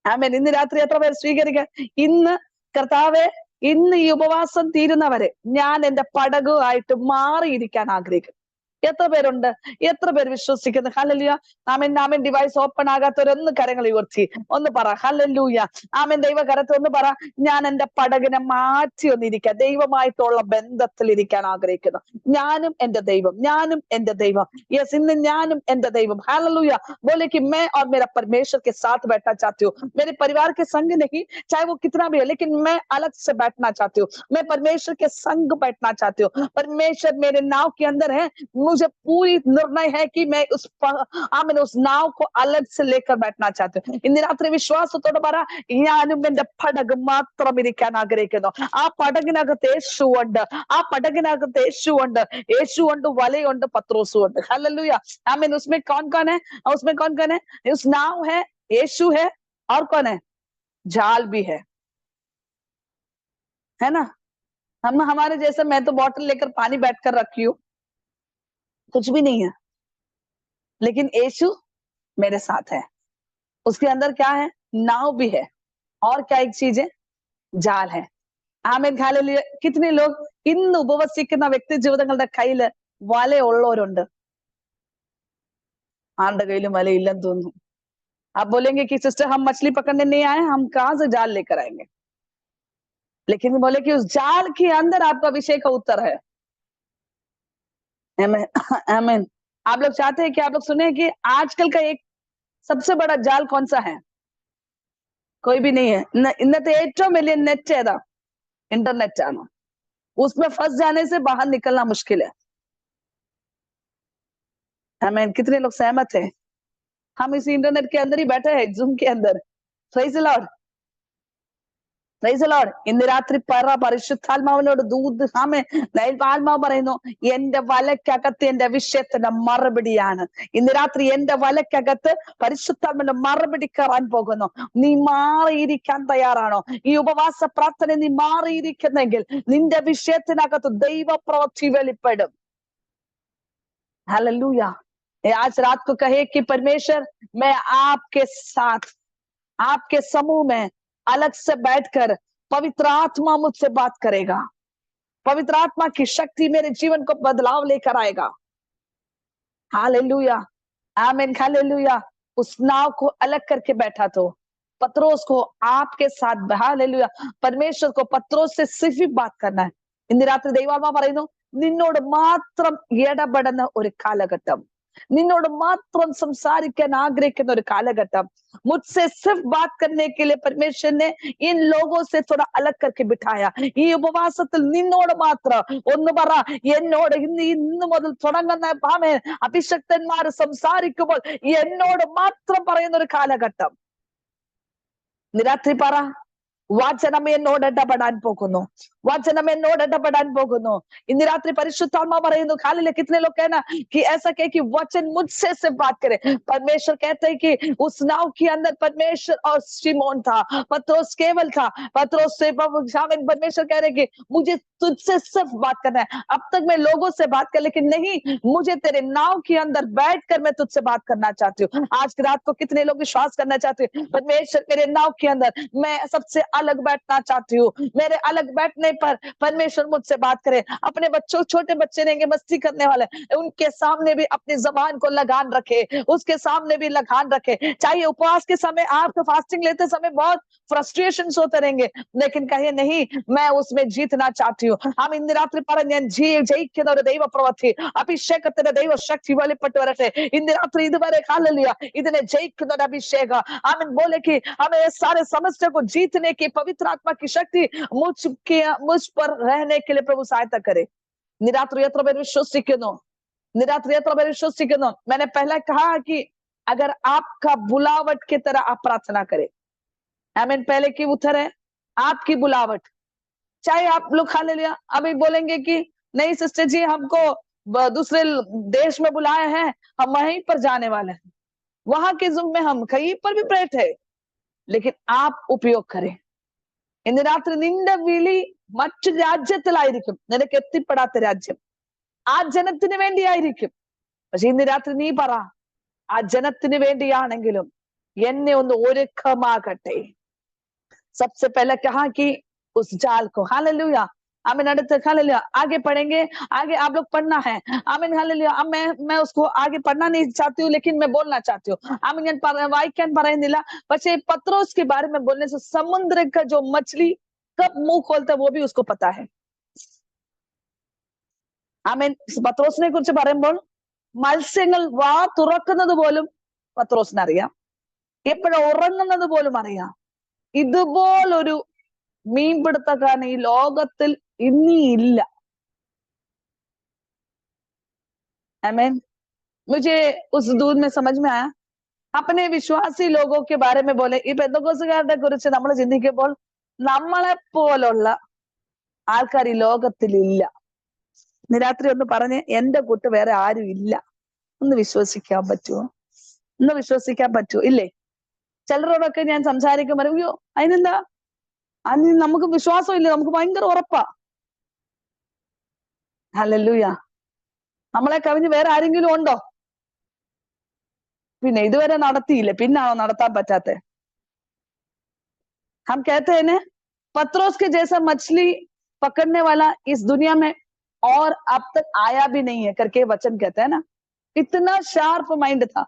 S1: आमेन. ഇന്ന് രാത്രി എത്ര പേര് സ്വീകരിക്കാൻ? ഇന്ന് കർത്താവേ, ഇന്ന് ഈ ഉപവാസം തീരുന്നവരെ ഞാൻ എന്റെ പടകുമായിട്ട് മാറിയിരിക്കാൻ ആഗ്രഹിക്കുന്നു. എത്ര പേരുണ്ട്? എത്ര പേര് വിശ്വസിക്കുന്നു? ഹല്ലേലൂയ. ആമേൻ. ഡിവൈസ് ഓപ്പൺ ആകാത്തവരൊന്ന് കരങ്ങൾ ഉയർത്തി ഒന്ന് പറ ഹല്ലേലൂയ. ആമേൻ. ദൈവകരത്തെ ഒന്ന് പറ, ഞാൻ എന്റെ പടകിനെ മാറ്റി ഒന്നിരിക്കാൻ, ദൈവമായിട്ടുള്ള ബന്ധത്തിൽ ഇരിക്കാൻ ആഗ്രഹിക്കുന്നു. ഞാനും എന്റെ ദൈവം. യെസ്, ഇന്ന് ഞാനും എന്റെ ദൈവം. हालेलुया. बोले कि मैं और मेरा परमेश्वर के साथ बैठना चाहती हूँ. मेरे परिवार के संग नहीं, चाहे वो कितना भी है, लेकिन मैं अलग से बैठना चाहती हूँ. मैं परमेश्वर के संग बैठना चाहती हूँ. परमेश्वर मेरे नाव के अंदर है. मुझे पूरी निर्णय है कि मैं उस नाव को अलग से लेकर बैठना चाहती हूँ. ഇന്ന് രാത്രി വിശ്വാസത്തോടെ പറ, ഞാനും എന്റെ പടക് മാത്രം ഇരിക്കാൻ ആഗ്രഹിക്കുന്നു. ആ പടകിനകത്ത് യേശുണ്ട്, വലയുണ്ട്, പത്രോസുണ്ട്. ഹല്ലേലൂയ. आमीन. उसमें कौन कौन है? उस नाव है, यीशु है, और कौन है? जाल भी है ना? हम हमारे जैसे, मैं तो बॉटल लेकर पानी बैठकर रखी हूँ, कुछ भी नहीं है, लेकिन यीशु मेरे साथ है. उसके अंदर क्या है? नाव भी है, और क्या एक चीज है? जाल है. ആമേൻ. ഹല്ലേലൂയ. कितने लोग ഇന്ന് ഉപവസിക്കുന്ന വ്യക്തി ജീവിതങ്ങളുടെ കയ്യില് വലയുള്ളവരുണ്ട്, ആരുടെ കയ്യിലും വലയില്ലെന്ന് തോന്നുന്നു. आप बोलेंगे कि सिस्टर हम मछली पकड़ने नहीं आए, हम कहाँ से जाल लेकर आएंगे? लेकिन बोले कि उस जाल के अंदर आपका विषय का उत्तर है. आमीन. आप लोग चाहते हैं कि आप लोग सुने कि आजकल का एक सबसे बड़ा जाल कौन सा है? कोई भी नहीं है. इन्नते ഏറ്റവും വലിയ നെറ്റ് ഏതാ? इंटरनेट ആണ്. उसमें फंस जाने से बाहर निकलना मुश्किल है. आमीन. कितने लोग सहमत हैं? हम इसी इंटरनेट के अंदर ही बैठे हैं, जूम के अंदर। Praise the Lord. Praise the Lord. ഇന്ന് രാത്രി പറ, പരിശുദ്ധാത്മാവിനോട് ആത്മാവ് പറയുന്നു, എന്റെ വലക്കകത്ത് എന്റെ വിഷയത്തിന്റെ മറുപടിയാണ്. ഇന്ന് രാത്രി എന്റെ വലക്കകത്ത് പരിശുദ്ധാത്മാവിന്റെ മറുപടി കയറാൻ പോകുന്നു. നീ മാറിയിരിക്കാൻ തയ്യാറാണോ? ഈ ഉപവാസ പ്രാർത്ഥന നീ മാറിയിരിക്കുന്നെങ്കിൽ നിന്റെ വിഷയത്തിനകത്ത് ദൈവപ്രവൃത്തി വെളിപ്പെടും. हालेलुया। आज रात को कहे कि परमेश्वर, मैं आपके साथ, आपके समूह में अलग से बैठकर पवित्र आत्मा मुझसे बात करेगा। पवित्र आत्मा की शक्ति मेरे जीवन को बदलाव लेकर आएगा। हालेलुया, आमीन, हालेलुया। उस नाव को अलग करके बैठा तो पत्रोस को आपके साथ, हालेलुया, परमेश्वर को पत्रोस से सिर्फ बात करना है। ഇന്ന് രാത്രി ദൈവാത്മാ പറയുന്നു, നിന്നോട് മാത്രം ഇടപെടുന്ന ഒരു കാലഘട്ടം, നിന്നോട് മാത്രം സംസാരിക്കാൻ ആഗ്രഹിക്കുന്ന ഒരു കാലഘട്ടം। मुझसे सिर्फ बात करने के लिए परमेश्वर ने इन लोगों से थोड़ा अलग करके बिठाया। ഈ ഉപവാസത്തിൽ നിന്നോട് മാത്രം ഒന്ന് പറ, എന്നോട് ഇന്ന് മുതൽ തുടങ്ങുന്ന അഭിഷക്തന്മാർ സംസാരിക്കുമ്പോൾ എന്നോട് മാത്രം പറയുന്ന ഒരു കാലഘട്ടം। രാത്രി പറ, വചനം എന്നോട് ഇടപെടാൻ പോകുന്നു, वचन में नोट इടപെടാൻ പോകുന്നു। ഇന്ന് രാത്രി പരിശുദ്ധാത്മാ പറയുന്നു, खाली कितने लोग कहना कि ऐसा कहे कि वचन मुझसे से बात करे। परमेश्वर कहते हैं कि उस नाव के अंदर परमेश्वर और शिमोन था, पत्रोस केवल था। पत्रोस से परमेश्वर कह रहे कि मुझे तुझसे सिर्फ बात करना है। अब तक मैं लोगों से बात कर, लेकिन नहीं, मुझे तेरे नाव के अंदर बैठकर मैं तुझसे बात करना चाहती हूँ। आज की रात को कितने लोग विश्वास करना चाहते हैं, परमेश्वर मेरे नाव के अंदर, मैं सबसे अलग बैठना चाहती हूँ। मेरे अलग बैठने पर परमेश्वर मुझसे बात करे। अपने बच्चों, छोटे बच्चे रहेंगे मस्ती करने वाले, उनके सामने भी अपनी जबान को लगान रखे, उसके सामने भी लगान रखे। चाहे उपवास के समय, आप फास्टिंग लेते समय बहुत फ्रस्ट्रेशन होते रहेंगे, लेकिन कहिए नहीं, मैं उसमें जीतना चाहती हूँ। हम इन रात्रि പറഞ്ഞ ജയിക്കുന്ന ഒരു ദൈവ പ്രവൃത്തി, അഭിഷേകത്തിന്റെ ദൈവ ശക്തി വെളിപ്പെട്ട് വരട്ടെ ഇന്ന് രാത്രി। ഇതുവരെ हालेलुया ഇതിനെ ജയിക്കുന്ന ഒരു അഭിഷേകം, आमीन, बोले कि हमें सारे समस्या को जीतने की पवित्र आत्मा की शक्ति मुझ पर रहने के लिए प्रभु सहायता करे। निरात्री എത്ര പേര് വിശ്വസിക്കുന്നു? निरात्री എത്ര പേര് विश्वसिക്കുന്നു? मैंने पहले कहा कि अगर आपका बुलावट की तरह आप प्रार्थना करें, आमीन, पहले की उत्तर है आपकी बुलावट। चाहे आप लोग हालेलुया अभी बोलेंगे कि नहीं सिस्टर जी, हमको दूसरे देश में बुलाए हैं, हम वहीं पर जाने वाले हैं, वहां के जुम में हम कहीं पर भी प्रेरित है, लेकिन आप उपयोग करें। ഇന്ന് രാത്രി നിന്റെ വിളി മറ്റു രാജ്യത്തിലായിരിക്കും, നിനക്ക് എത്തിപ്പെടാത്ത രാജ്യം, ആ ജനത്തിന് വേണ്ടിയായിരിക്കും। പക്ഷെ ഇന്ന് രാത്രി നീ പറ, ആ ജനത്തിന് വേണ്ടിയാണെങ്കിലും എന്നെ ഒന്ന് ഒരുക്കമാകട്ടെ। सबसे पहले कहा कि उस जाल को, हालेलुया, आमीन, അടുത്ത് हालेलुया आगे पढ़ेंगे, आगे आप लोग पढ़ना है, आमीन, हालेलुया। अब मैं उसको आगे पढ़ना नहीं चाहती हूँ, लेकिन मैं बोलना चाहती हूँ, आमीन, ഞാൻ വായിക്കാൻ പറയുന്നില്ല, പക്ഷേ पत्रोस के बारे में बोलने से समुद्र का जो मछली कब मुंह खोलता है वो भी उसको पता है, आमीन। പത്രോസിനെ കുറിച്ച് പറയുമ്പോൾ മത്സ്യങ്ങൾ വാ തുറക്കുന്നത് പോലും പത്രോസിന് അറിയാം, എപ്പോഴും ഉറങ്ങുന്നത് പോലും അറിയാം। ഇതുപോലൊരു മീൻപിടുത്തക്കാരൻ ഈ ലോകത്തിൽ ഇനി ഇല്ല, आमीन। मुझे उस दूध में समझ में आया, अपने विश्वासी लोगों के बारे में बोले, ഈ പെന്തക്കോസ്തുകാരെ കുറിച്ച് നമ്മൾ ചിന്തിക്കുമ്പോൾ നമ്മളെ പോലുള്ള ആൾക്കാർ ഈ ലോകത്തിൽ ഇല്ല। ഇന്ന് രാത്രി ഒന്ന് പറഞ്ഞ്, എന്റെ കൂട്ട് വേറെ ആരും ഇല്ല, ഒന്ന് വിശ്വസിക്കാൻ പറ്റുമോ? ഒന്ന് വിശ്വസിക്കാൻ പറ്റുമോ? ഇല്ലേ? ചിലരോടൊക്കെ ഞാൻ സംസാരിക്കുമ്പോൾ, അയ്യോ അതിനെന്താ, അതിന് നമുക്ക് വിശ്വാസം ഇല്ല, നമുക്ക് ഭയങ്കര ഉറപ്പാ। ഹല്ലേലൂയ, നമ്മളെ കവിഞ്ഞ് വേറെ ആരെങ്കിലും ഉണ്ടോ? പിന്നെ ഇതുവരെ നടത്തിയില്ലേ, പിന്നാണോ നടത്താൻ പറ്റാത്തെ? हम कहते हैं ना, पत्रोस के जैसा मछली पकड़ने वाला इस दुनिया में और अब तक आया भी नहीं है करके वचन कहते हैं ना। इतना शार्प माइंड था,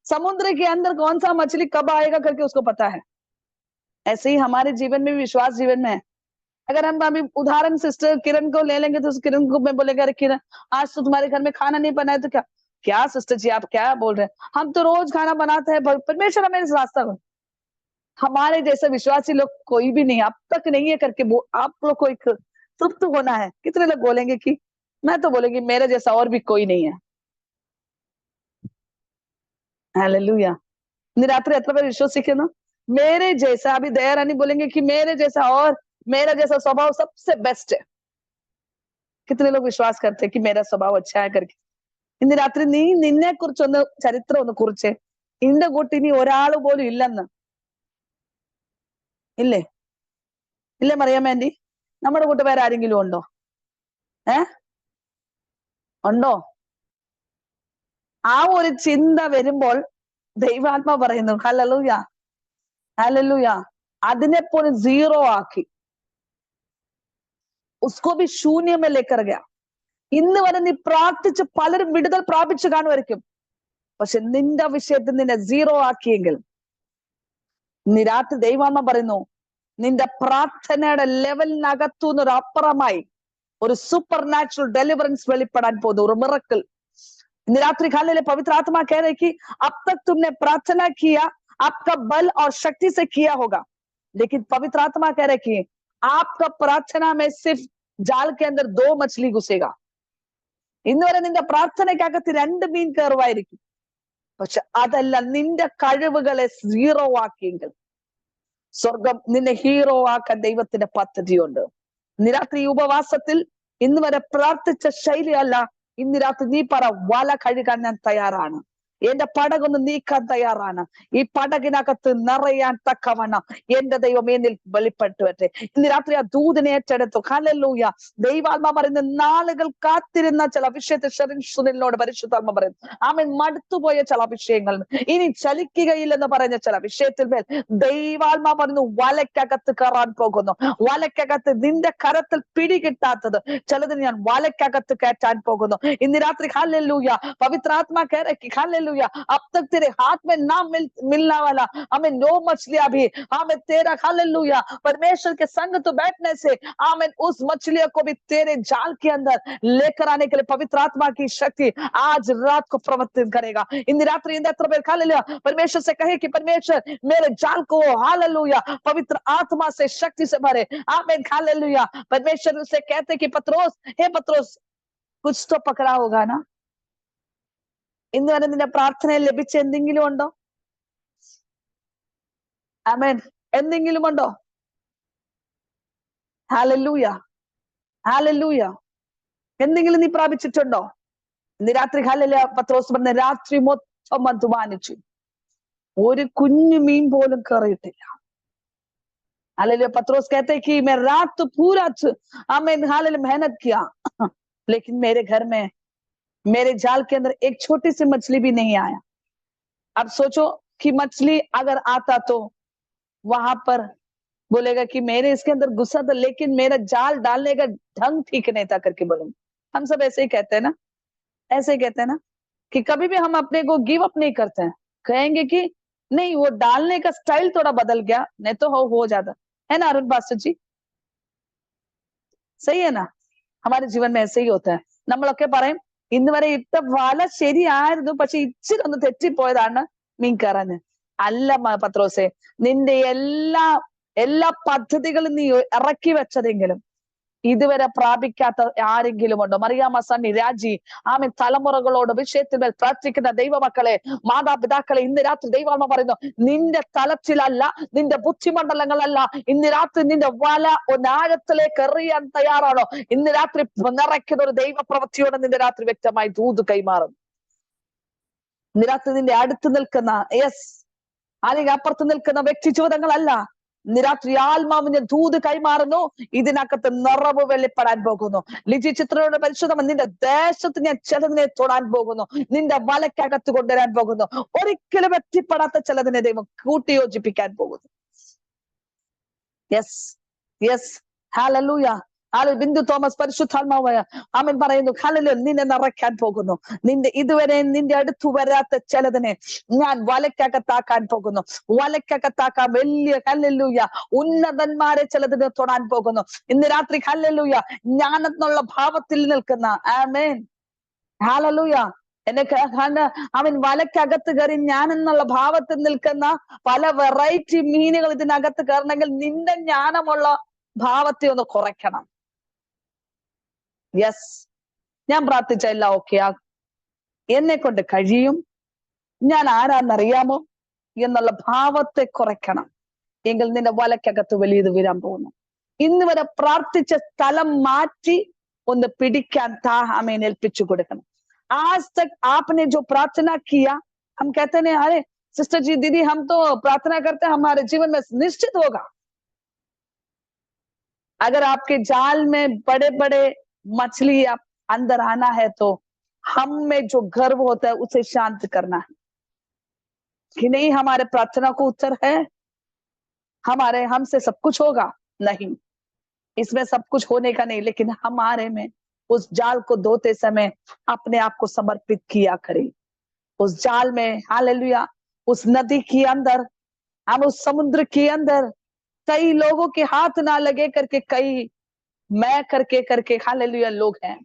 S1: समुद्र के अंदर कौन सा मछली कब आएगा करके उसको पता है। ऐसे ही हमारे जीवन में, विश्वास जीवन में है। अगर हम अभी उदाहरण सिस्टर किरण को ले लेंगे, तो किरण को मैं बोलेगा, अरे किरण आज तो तुम्हारे घर में खाना नहीं बना है, तो क्या क्या सिस्टर जी आप क्या बोल रहे हैं, हम तो रोज खाना बनाते हैं, परमेश्वर हमें इस रास्ता को। हमारे जैसे विश्वासी लोग कोई भी नहीं, अब तक नहीं है करके वो आप लोग को एक तृप्त होना है। कितने लोग बोलेंगे कि, मैं तो बोलेंगी मेरे जैसा और भी कोई नहीं है। हालेलुया, ഇന്ന് രാത്രി എത്ര പേര് വിശ്വസിക്കുന്നു? मेरे जैसा, अभी दया रानी बोलेंगे कि मेरे जैसा और मेरा जैसा स्वभाव सबसे बेस्ट है. कितने लोग विश्वास करते हैं कि मेरा स्वभाव अच्छा है करके? ഇന്ന് രാത്രി നീ നിന്നെ കുറിച്ചൊന്ന് ചരിത്രം ഒന്ന് കുറിച്ചേ. ഇന്റെ കൂട്ടി ഇനി ഒരാൾ പോലും ഇല്ലെന്ന്. ഇല്ലേ? ഇല്ലേ മറിയാമ്മ ആന്റി? നമ്മുടെ കൂട്ടുകാർ ആരെങ്കിലും ഉണ്ടോ? ഉണ്ടോ? ആ ഒരു ചിന്ത വരുമ്പോൾ ദൈവാത്മാ പറയുന്നു ഹല്ലേലൂയ, ഹല്ലേലൂയ, അതിനെപ്പോലും സീറോ ആക്കി. ഉസ്കോ ഭി ശൂന്യ में लेकर गया. ഇന്ന് വരെ നീ പ്രാർത്ഥിച്ച് പലരും വിടുതൽ പ്രാപിച്ചു കാണുമായിരിക്കും. പക്ഷെ നിന്റെ വിഷയത്തിൽ നിന്നെ സീറോ ആക്കിയെങ്കിൽ ഇന്ന് രാത്രി ദൈവാത്മാ പറയുന്നു നിന്റെ പ്രാർത്ഥനയുടെ ലെവലിനകത്തുനിന്നൊരു അപ്പുറമായി ഒരു സൂപ്പർ നാച്ചുറൽ ഡെലിവറൻസ് വെളിപ്പെടാൻ പോകുന്നു, ഒരു മിറക്കിൾ. इस रात्रि खाने पवित्र आत्मा कह रहे कि अब तक तुमने प्रार्थना किया, आपका बल और शक्ति से किया होगा, लेकिन पवित्र आत्मा कह रहे कि आपका प्रार्थना में सिर्फ जाल के अंदर 2 मछली घुसेगा. ഇന്ന് വരെ നിന്റെ പ്രാർത്ഥനയ്ക്കകത്ത് 2 മീൻ കയറുമായിരിക്കും. പക്ഷെ അതല്ല, നിന്റെ കഴിവുകളെ സീറോ ആക്കിയെങ്കിൽ സ്വർഗം നിന്നെ ഹീറോ ആക്കാൻ ദൈവത്തിന്റെ പദ്ധതിയുണ്ട്. ഇന്ന് രാത്രി ഈ ഉപവാസത്തിൽ ഇന്ന് വരെ പ്രാർത്ഥിച്ച ശൈലിയല്ല. ഇന്ന് രാത്രി നീ പറ, വല കഴുകാൻ ഞാൻ തയ്യാറാണ്, എന്റെ പടകൊന്ന് നീക്കാൻ തയ്യാറാണ്, ഈ പടകിനകത്ത് നിറയാൻ തക്കവണ്ണം എന്റെ ദൈവം എന്നിൽ വെളിപ്പെട്ടു വരട്ടെ. ഇന്ന് രാത്രി ആ ദൂതനെ ഏറ്റെടുത്തു. ഹല്ലേലൂയ. ദൈവാത്മാ പറയുന്ന നാളുകൾ കാത്തിരുന്ന ചില വിഷയത്തിൽ സുനിലിനോട് പരിശുദ്ധാത്മ പറയുന്നു ആമേൻ, മടുത്തുപോയ ചില വിഷയങ്ങൾ ഇനി ചലിക്കുകയില്ലെന്ന് പറയുന്ന ചില വിഷയത്തിൽ മേൽ ദൈവാത്മാ പറയുന്നു വലയ്ക്കകത്ത് കയറാൻ പോകുന്നു. വലയ്ക്കകത്ത് നിന്റെ കരത്തിൽ പിടികിട്ടാത്തത് ചിലതിന് ഞാൻ വലയ്ക്കകത്ത് കയറ്റാൻ പോകുന്നു. ഇന്ന് രാത്രി ഹല്ലേലൂയ, पवित्र आत्मा कह रहे कि हालेलुया, अब तक तेरे हाथ में ना मिलने वाला हमें 9 मछलियां भी हमें तेरा हालेलुया परमेश्वर के संग तो बैठने से आमीन उस मछलियों को भी तेरे जाल के अंदर लेकर आने के लिए पवित्र आत्मा की शक्ति आज रात को प्रवर्तित करेगा. इन रात्रि इन हालेलुया परमेश्वर से कहे कि परमेश्वर मेरे जाल को हालेलुया पवित्र आत्मा से शक्ति से भरे. आमीन हालेलुया. परमेश्वर उसे कहते कि पत्रोस, हे पत्रोस, कुछ तो पकड़ा होगा ना. ഇന്ന് വരെ നിന്റെ പ്രാർത്ഥനയിൽ ലഭിച്ച എന്തെങ്കിലും ഉണ്ടോ? ആമേൻ. എന്തെങ്കിലും ഉണ്ടോ? Hallelujah, hallelujah. എന്തെങ്കിലും നീ പ്രാപിച്ചിട്ടുണ്ടോ? ഇന്ന് രാത്രി ഹല്ലേലൂയ പത്രോസ് പറഞ്ഞ രാത്രി മൊത്തം അധ്വാനിച്ചു, ഒരു കുഞ്ഞു മീൻ പോലും കയറിയിട്ടില്ല. हालेलुया. पत्रोस कहते हैं कि मैं रात पूरा आमीन हालेलुया मेहनत किया, लेकिन मेरे घर में मेरे जाल के अंदर एक छोटी सी मछली भी नहीं आया. अब सोचो कि मछली अगर आता तो वहां पर बोलेगा कि मेरे इसके अंदर गुस्सा था, लेकिन मेरा जाल डालने का ढंग ठीक नहीं था करके बोलेंगे. हम सब ऐसे ही कहते हैं ना, ऐसे ही कहते हैं ना कि कभी भी हम अपने को गिव अप नहीं करते हैं. कहेंगे कि नहीं वो डालने का स्टाइल थोड़ा बदल गया, नहीं तो हो जाता है ना. अरुण पास्टर जी सही है ना. हमारे जीवन में ऐसे ही होता है. നമ്മളൊക്കെ പറയും ഇന്ന് വരെ ഇട്ട വല ശരിയായിരുന്നു, പക്ഷെ ഇച്ചിരി ഒന്ന് തെറ്റിപ്പോയതാണ് മീൻ കയറാന്. അല്ല പത്രോസേ, നിന്റെ എല്ലാ പദ്ധതികളും നീ ഇറക്കി വെച്ചതെങ്കിലും ഇതുവരെ പ്രാപിക്കാത്ത ആരെങ്കിലും ഉണ്ടോ? മറിയാമ്മ സണ്ണി രാജി ആമീൻ തലമുറകളോട് വിഷയത്തിൽ പ്രാർത്ഥിക്കുന്ന ദൈവമക്കളെ, മാതാപിതാക്കളെ, ഇന്ന് രാത്രി ദൈവമ്മ പറയുന്നു നിന്റെ തലത്തിലല്ല, നിന്റെ ബുദ്ധിമണ്ഡലങ്ങളല്ല, ഇന്ന് രാത്രി നിന്റെ വല ഒന്നാഴത്തിലേക്ക് എറിയാൻ തയ്യാറാണോ? ഇന്ന് രാത്രി നിറയ്ക്കുന്ന ഒരു ദൈവപ്രവൃത്തിയോടെ നിന്റെ രാത്രി വ്യക്തമായി ദൂത് കൈമാറും. ഇന്ന് രാത്രി നിന്റെ അടുത്ത് നിൽക്കുന്ന അല്ലെങ്കിൽ അപ്പുറത്ത് നിൽക്കുന്ന വ്യക്തി ജീവിതങ്ങളല്ല, ഇന്ന് രാത്രി ആത്മാവിന്റെ ദൂത് കൈമാറുന്നു. ഇതിനകത്ത് നിറവ് വെളിപ്പെടാൻ പോകുന്നു. ലിജി ചിത്രയുടെ പരിശുദ്ധം നിന്റെ ദേശത്ത് ഞാൻ ചിലതിനെ തൊടാൻ പോകുന്നു, നിന്റെ വലക്കകത്ത് കൊണ്ടുവരാൻ പോകുന്നു. ഒരിക്കലും എത്തിപ്പെടാത്ത ചിലതിനെ ദൈവം കൂട്ടിയോജിപ്പിക്കാൻ പോകുന്നു. Yes yes hallelujah. Bindu Thomas പരിശുദ്ധാത്മാവായ ആമേൻ പറയുന്നു ഹല്ലേലൂയ. നിന്നെ നിറയ്ക്കാൻ പോകുന്നു. നിന്റെ ഇതുവരെ നിന്റെ അടുത്ത് വരാത്ത ചിലതിനെ ഞാൻ വലക്കകത്താക്കാൻ പോകുന്നു. വലക്കകത്താക്കാൻ വലിയ ഹല്ലേലൂയ ഉന്നതന്മാരെ ചിലതിനെ തൊടാൻ പോകുന്നു. ഇന്ന് രാത്രി ഹല്ലേലൂയ ജ്ഞാനെന്നുള്ള ഭാവത്തിൽ നിൽക്കുന്ന ആമേൻ ഹല്ലേലൂയ എന്നെ അവൻ വലക്കകത്ത് കയറി ഞാൻ എന്നുള്ള ഭാവത്തിൽ നിൽക്കുന്ന പല വെറൈറ്റി മീനുകൾ ഇതിനകത്ത് കയറണമെങ്കിൽ നിന്റെ ജ്ഞാനമുള്ള ഭാവത്തെ ഒന്ന് കുറയ്ക്കണം. യെസ്, ഞാൻ പ്രാർത്ഥിച്ച എല്ലാം ഓക്കെ ആകും, എന്നെ കൊണ്ട് കഴിയും, ഞാൻ ആരാന്നറിയാമോ, എന്നുള്ള ഭാവത്തെ കുറയ്ക്കണം. എങ്കിൽ നിന്റെ വലക്കകത്ത് വലിയത് വരാൻ പോകുന്നു. ഇന്ന് വരെ പ്രാർത്ഥിച്ച സ്ഥലം മാറ്റി ഒന്ന് പിടിക്കാൻ ആമേൻ ഏൽപ്പിച്ചു കൊടുക്കണം. आज तक आपने जो प्रार्थना किया, हम कहते हैं अरे सिस्टर जी दीदी हम तो प्रार्थना करते हैं हमारे जीवन में निश्चित होगा। अगर आपके जाल में बड़े बड़े मछली आप अंदर आना है तो हम में जो गर्व होता है उसे शांत करना है कि नहीं हमारे प्रार्थना को उत्तर है, हमारे हमसे सब कुछ होगा नहीं, इसमें सब कुछ होने का नहीं, लेकिन हमारे में उस जाल को धोते समय अपने आप को समर्पित किया करें। उस जाल में हालेलुया, उस नदी के अंदर, हम उस समुद्र के अंदर कई लोगों के हाथ ना लगे करके कई मैं करके हालेलुया लोग हैं,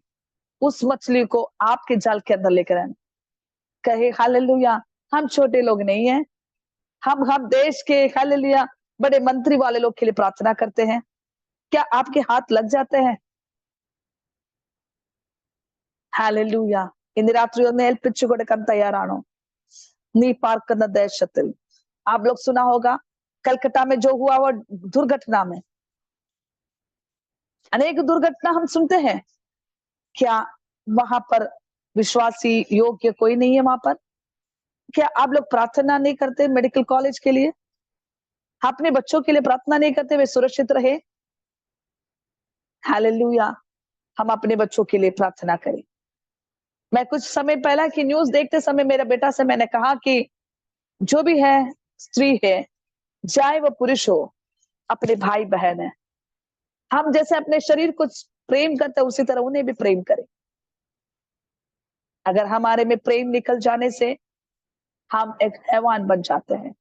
S1: उस मछली को आपके जाल के अंदर लेकर आए। कहे हालेलुया हम छोटे लोग नहीं हैं, हम देश के हालेलुया बड़े मंत्री वाले लोग के लिए प्रार्थना करते हैं, क्या आपके हाथ लग जाते हैं? ഹാലലൂയ. ഇന്ന് രാത്രി ഒന്ന് ഏൽപ്പിച്ചു കൊടുക്കാൻ തയ്യാറാണോ? നീ പാർക്കുന്ന ദേശത്തിൽ आप लोग सुना होगा कलकत्ता में जो हुआ वो दुर्घटना में, अनेक दुर्घटना हम सुनते हैं, क्या वहां पर विश्वासी योग्य कोई नहीं है? वहां पर क्या आप लोग प्रार्थना नहीं करते मेडिकल कॉलेज के लिए? अपने बच्चों के लिए प्रार्थना नहीं करते वे सुरक्षित रहे? हालेलुया, हम अपने बच्चों के लिए प्रार्थना करें। मैं कुछ समय पहला की न्यूज देखते समय मेरे बेटा से मैंने कहा कि जो भी है स्त्री है चाहे वो पुरुष हो, अपने भाई बहन है, हम जैसे अपने शरीर को प्रेम करते हैं उसी तरह उन्हें भी प्रेम करें। अगर हमारे में प्रेम निकल जाने से हम एक हैवान बन जाते हैं।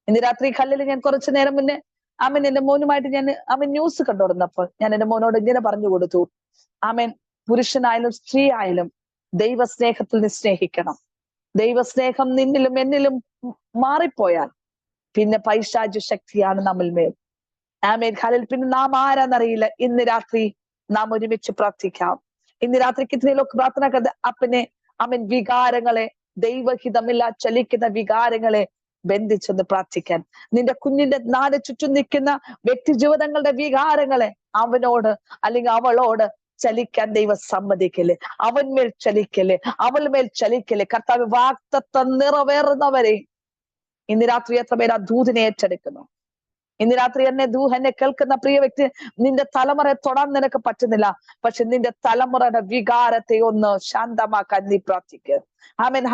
S1: ഇന്ന് രാത്രി കല്ലിൽ ഞാൻ കുറച്ചു നേരം മുന്നേ ആമൻ എന്റെ മോനുമായിട്ട് ഞാൻ ആമൻ ന്യൂസ് കണ്ടുകൊടുന്നപ്പോൾ ഞാൻ എന്റെ മോനോട് ഇങ്ങനെ പറഞ്ഞു കൊടുത്തു, ആമൻ പുരുഷനായാലും സ്ത്രീ ആയാലും ദൈവസ്നേഹത്തിൽ നീ സ്നേഹിക്കണം. ദൈവസ്നേഹം നിന്നിലും എന്നിലും മാറിപ്പോയാൽ പിന്നെ പൈശാചിക ശക്തിയാണ് നമ്മൾ മേൽ. ആമേൻ ഖാലിൽ പിന്നെ നാം ആരാന്നറിയില്ല. ഇന്ന് രാത്രി നാം ഒരുമിച്ച് പ്രാർത്ഥിക്കാം. ഇന്ന് രാത്രി കിतने लोग प्रार्थना करते अपने ആമേൻ വികാരങ്ങളെ, ദൈവഹിതമില്ല ചലിക്കുന്ന വികാരങ്ങളെ ബന്ധിച്ചൊന്ന് പ്രാർത്ഥിക്കാൻ. നിന്റെ കുഞ്ഞിന്റെ നാല് ചുറ്റും നിൽക്കുന്ന വ്യക്തി ജീവിതങ്ങളുടെ വികാരങ്ങളെ അവനോട് അല്ലെങ്കിൽ അവളോട് ചലിക്കാൻ ദൈവം സമ്മതിക്കല്ലേ, അവന്മേൽ ചലിക്കല്ലേ, അവൾ മേൽ ചലിക്കല്ലേ. കർത്താവ് വാഗ്ദത്തം നിറവേറുന്നവരെ ഇന്ന് രാത്രി എത്ര പേര് ആ ദൂതിനെ ഏറ്റെടുക്കുന്നു? ഇന്ന് രാത്രി എന്നെ കേൾക്കുന്ന പ്രിയ വ്യക്തി, നിന്റെ തലമുറയെ തൊടാൻ നിനക്ക് പറ്റുന്നില്ല, പക്ഷെ നിന്റെ തലമുറയുടെ വികാരത്തെ ഒന്ന് ശാന്തമാക്കാൻ നീ പ്രാർത്ഥിക്കുക. आमीन।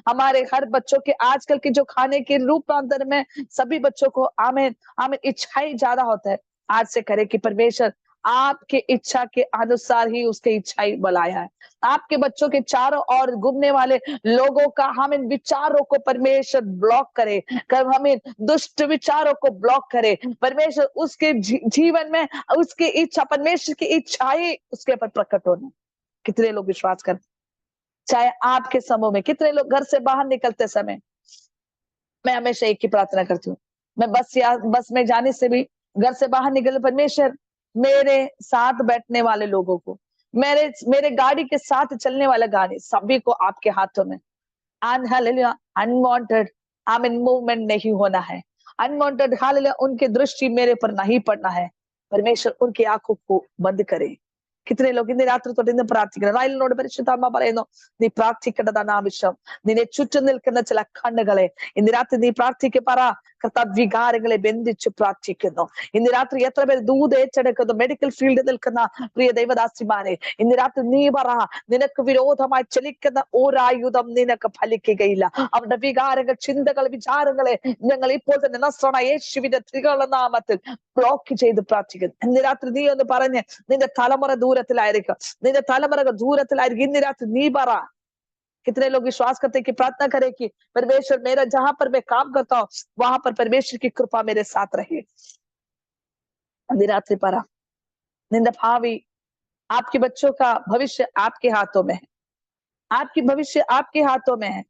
S1: हमारे हर बच्चों के आजकल के जो खाने के रूपांतर में सभी बच्चों को आमीन आमीन इच्छाएं ज्यादा होता है। आज से करे कि परमेश्वर आपके इच्छा के अनुसार ही उसके इच्छाएं बनाया है। आपके बच्चों के चारों ओर घूमने वाले लोगों का हम इन विचारों को परमेश्वर ब्लॉक करे, हमें दुष्ट विचारों को ब्लॉक करे। परमेश्वर उसके जीवन में उसकी इच्छा, परमेश्वर की इच्छाएं उसके ऊपर प्रकट होना। कितने लोग विश्वास करते? चाहे आपके समूह में कितने लोग घर से बाहर निकलते समय, मैं हमेशा एक ही प्रार्थना करती हूँ, मैं बस में जाने से भी घर से बाहर निकल, परमेश्वर मेरे साथ बैठने वाले लोगों को, मेरे गाड़ी के साथ चलने वाला गाड़ी, सभी को आपके हाथों में अनवांटेड आमीन मूवमेंट नहीं होना है। अनवांटेड हालेलुया उनकी दृष्टि मेरे पर नहीं पड़ना है। परमेश्वर उनकी आंखों को बंद करे। कितने लोग ഇന്ന് രാത്രി തൊട്ട് ഇന്ന് പ്രാർത്ഥിക്കണം? റൈലിനോട് പരിശുദ്ധാത്മ പറയുന്നു, നീ പ്രാർത്ഥിക്കേണ്ടതാണ് ആവശ്യം. നിന്നെ ചുറ്റും നിൽക്കുന്ന ചില കണ്ണുകളെ ഇന്ന് രാത്രി നീ പറ, കർത്താവ് വികാരങ്ങളെ ബന്ധിച്ച് പ്രാർത്ഥിക്കുന്നു. ഇന്ന് രാത്രി എത്ര പേര് ദൂത് ഏറ്റെടുക്കുന്നു? മെഡിക്കൽ ഫീൽഡിൽ നിൽക്കുന്ന പ്രിയ ദൈവദാസിമാരെ, ഇന്ന് രാത്രി നീ പറ, നിനക്ക് വിരോധമായി ചലിക്കുന്ന ഒരായുധം നിനക്ക് ഫലിക്കുകയില്ല. അവരുടെ വികാരങ്ങൾ, ചിന്തകൾ, വിചാരങ്ങളെ ഞങ്ങൾ ഇപ്പോൾ തന്നെ നസ്രായ യേശുവിന്റെ ത്രികളുടെ നാമത്തിൽ ബ്ലോക്ക് ചെയ്ത് പ്രാർത്ഥിക്കുന്നു. ഇന്ന് രാത്രി നീ ഒന്ന് പറഞ്ഞ്, നിന്റെ തലമുറ दूरത്തിലായിരിക്കും, നിന്റെ തലമുറകൾ दूरത്തിലായിരിക്കും. ഇന്ന് രാത്രി നീ പറ. कितने लोग विश्वास करते हैं कि प्रार्थना करें कि परमेश्वर मेरा जहां पर मैं काम करता हूं वहां पर परमेश्वर की कृपा मेरे साथ रहे। इന്ന് രാത്രി പറ, നിന്റെ ഭാവി, आपके बच्चों का भविष्य आपके हाथों में है, आपकी भविष्य आपके हाथों में है।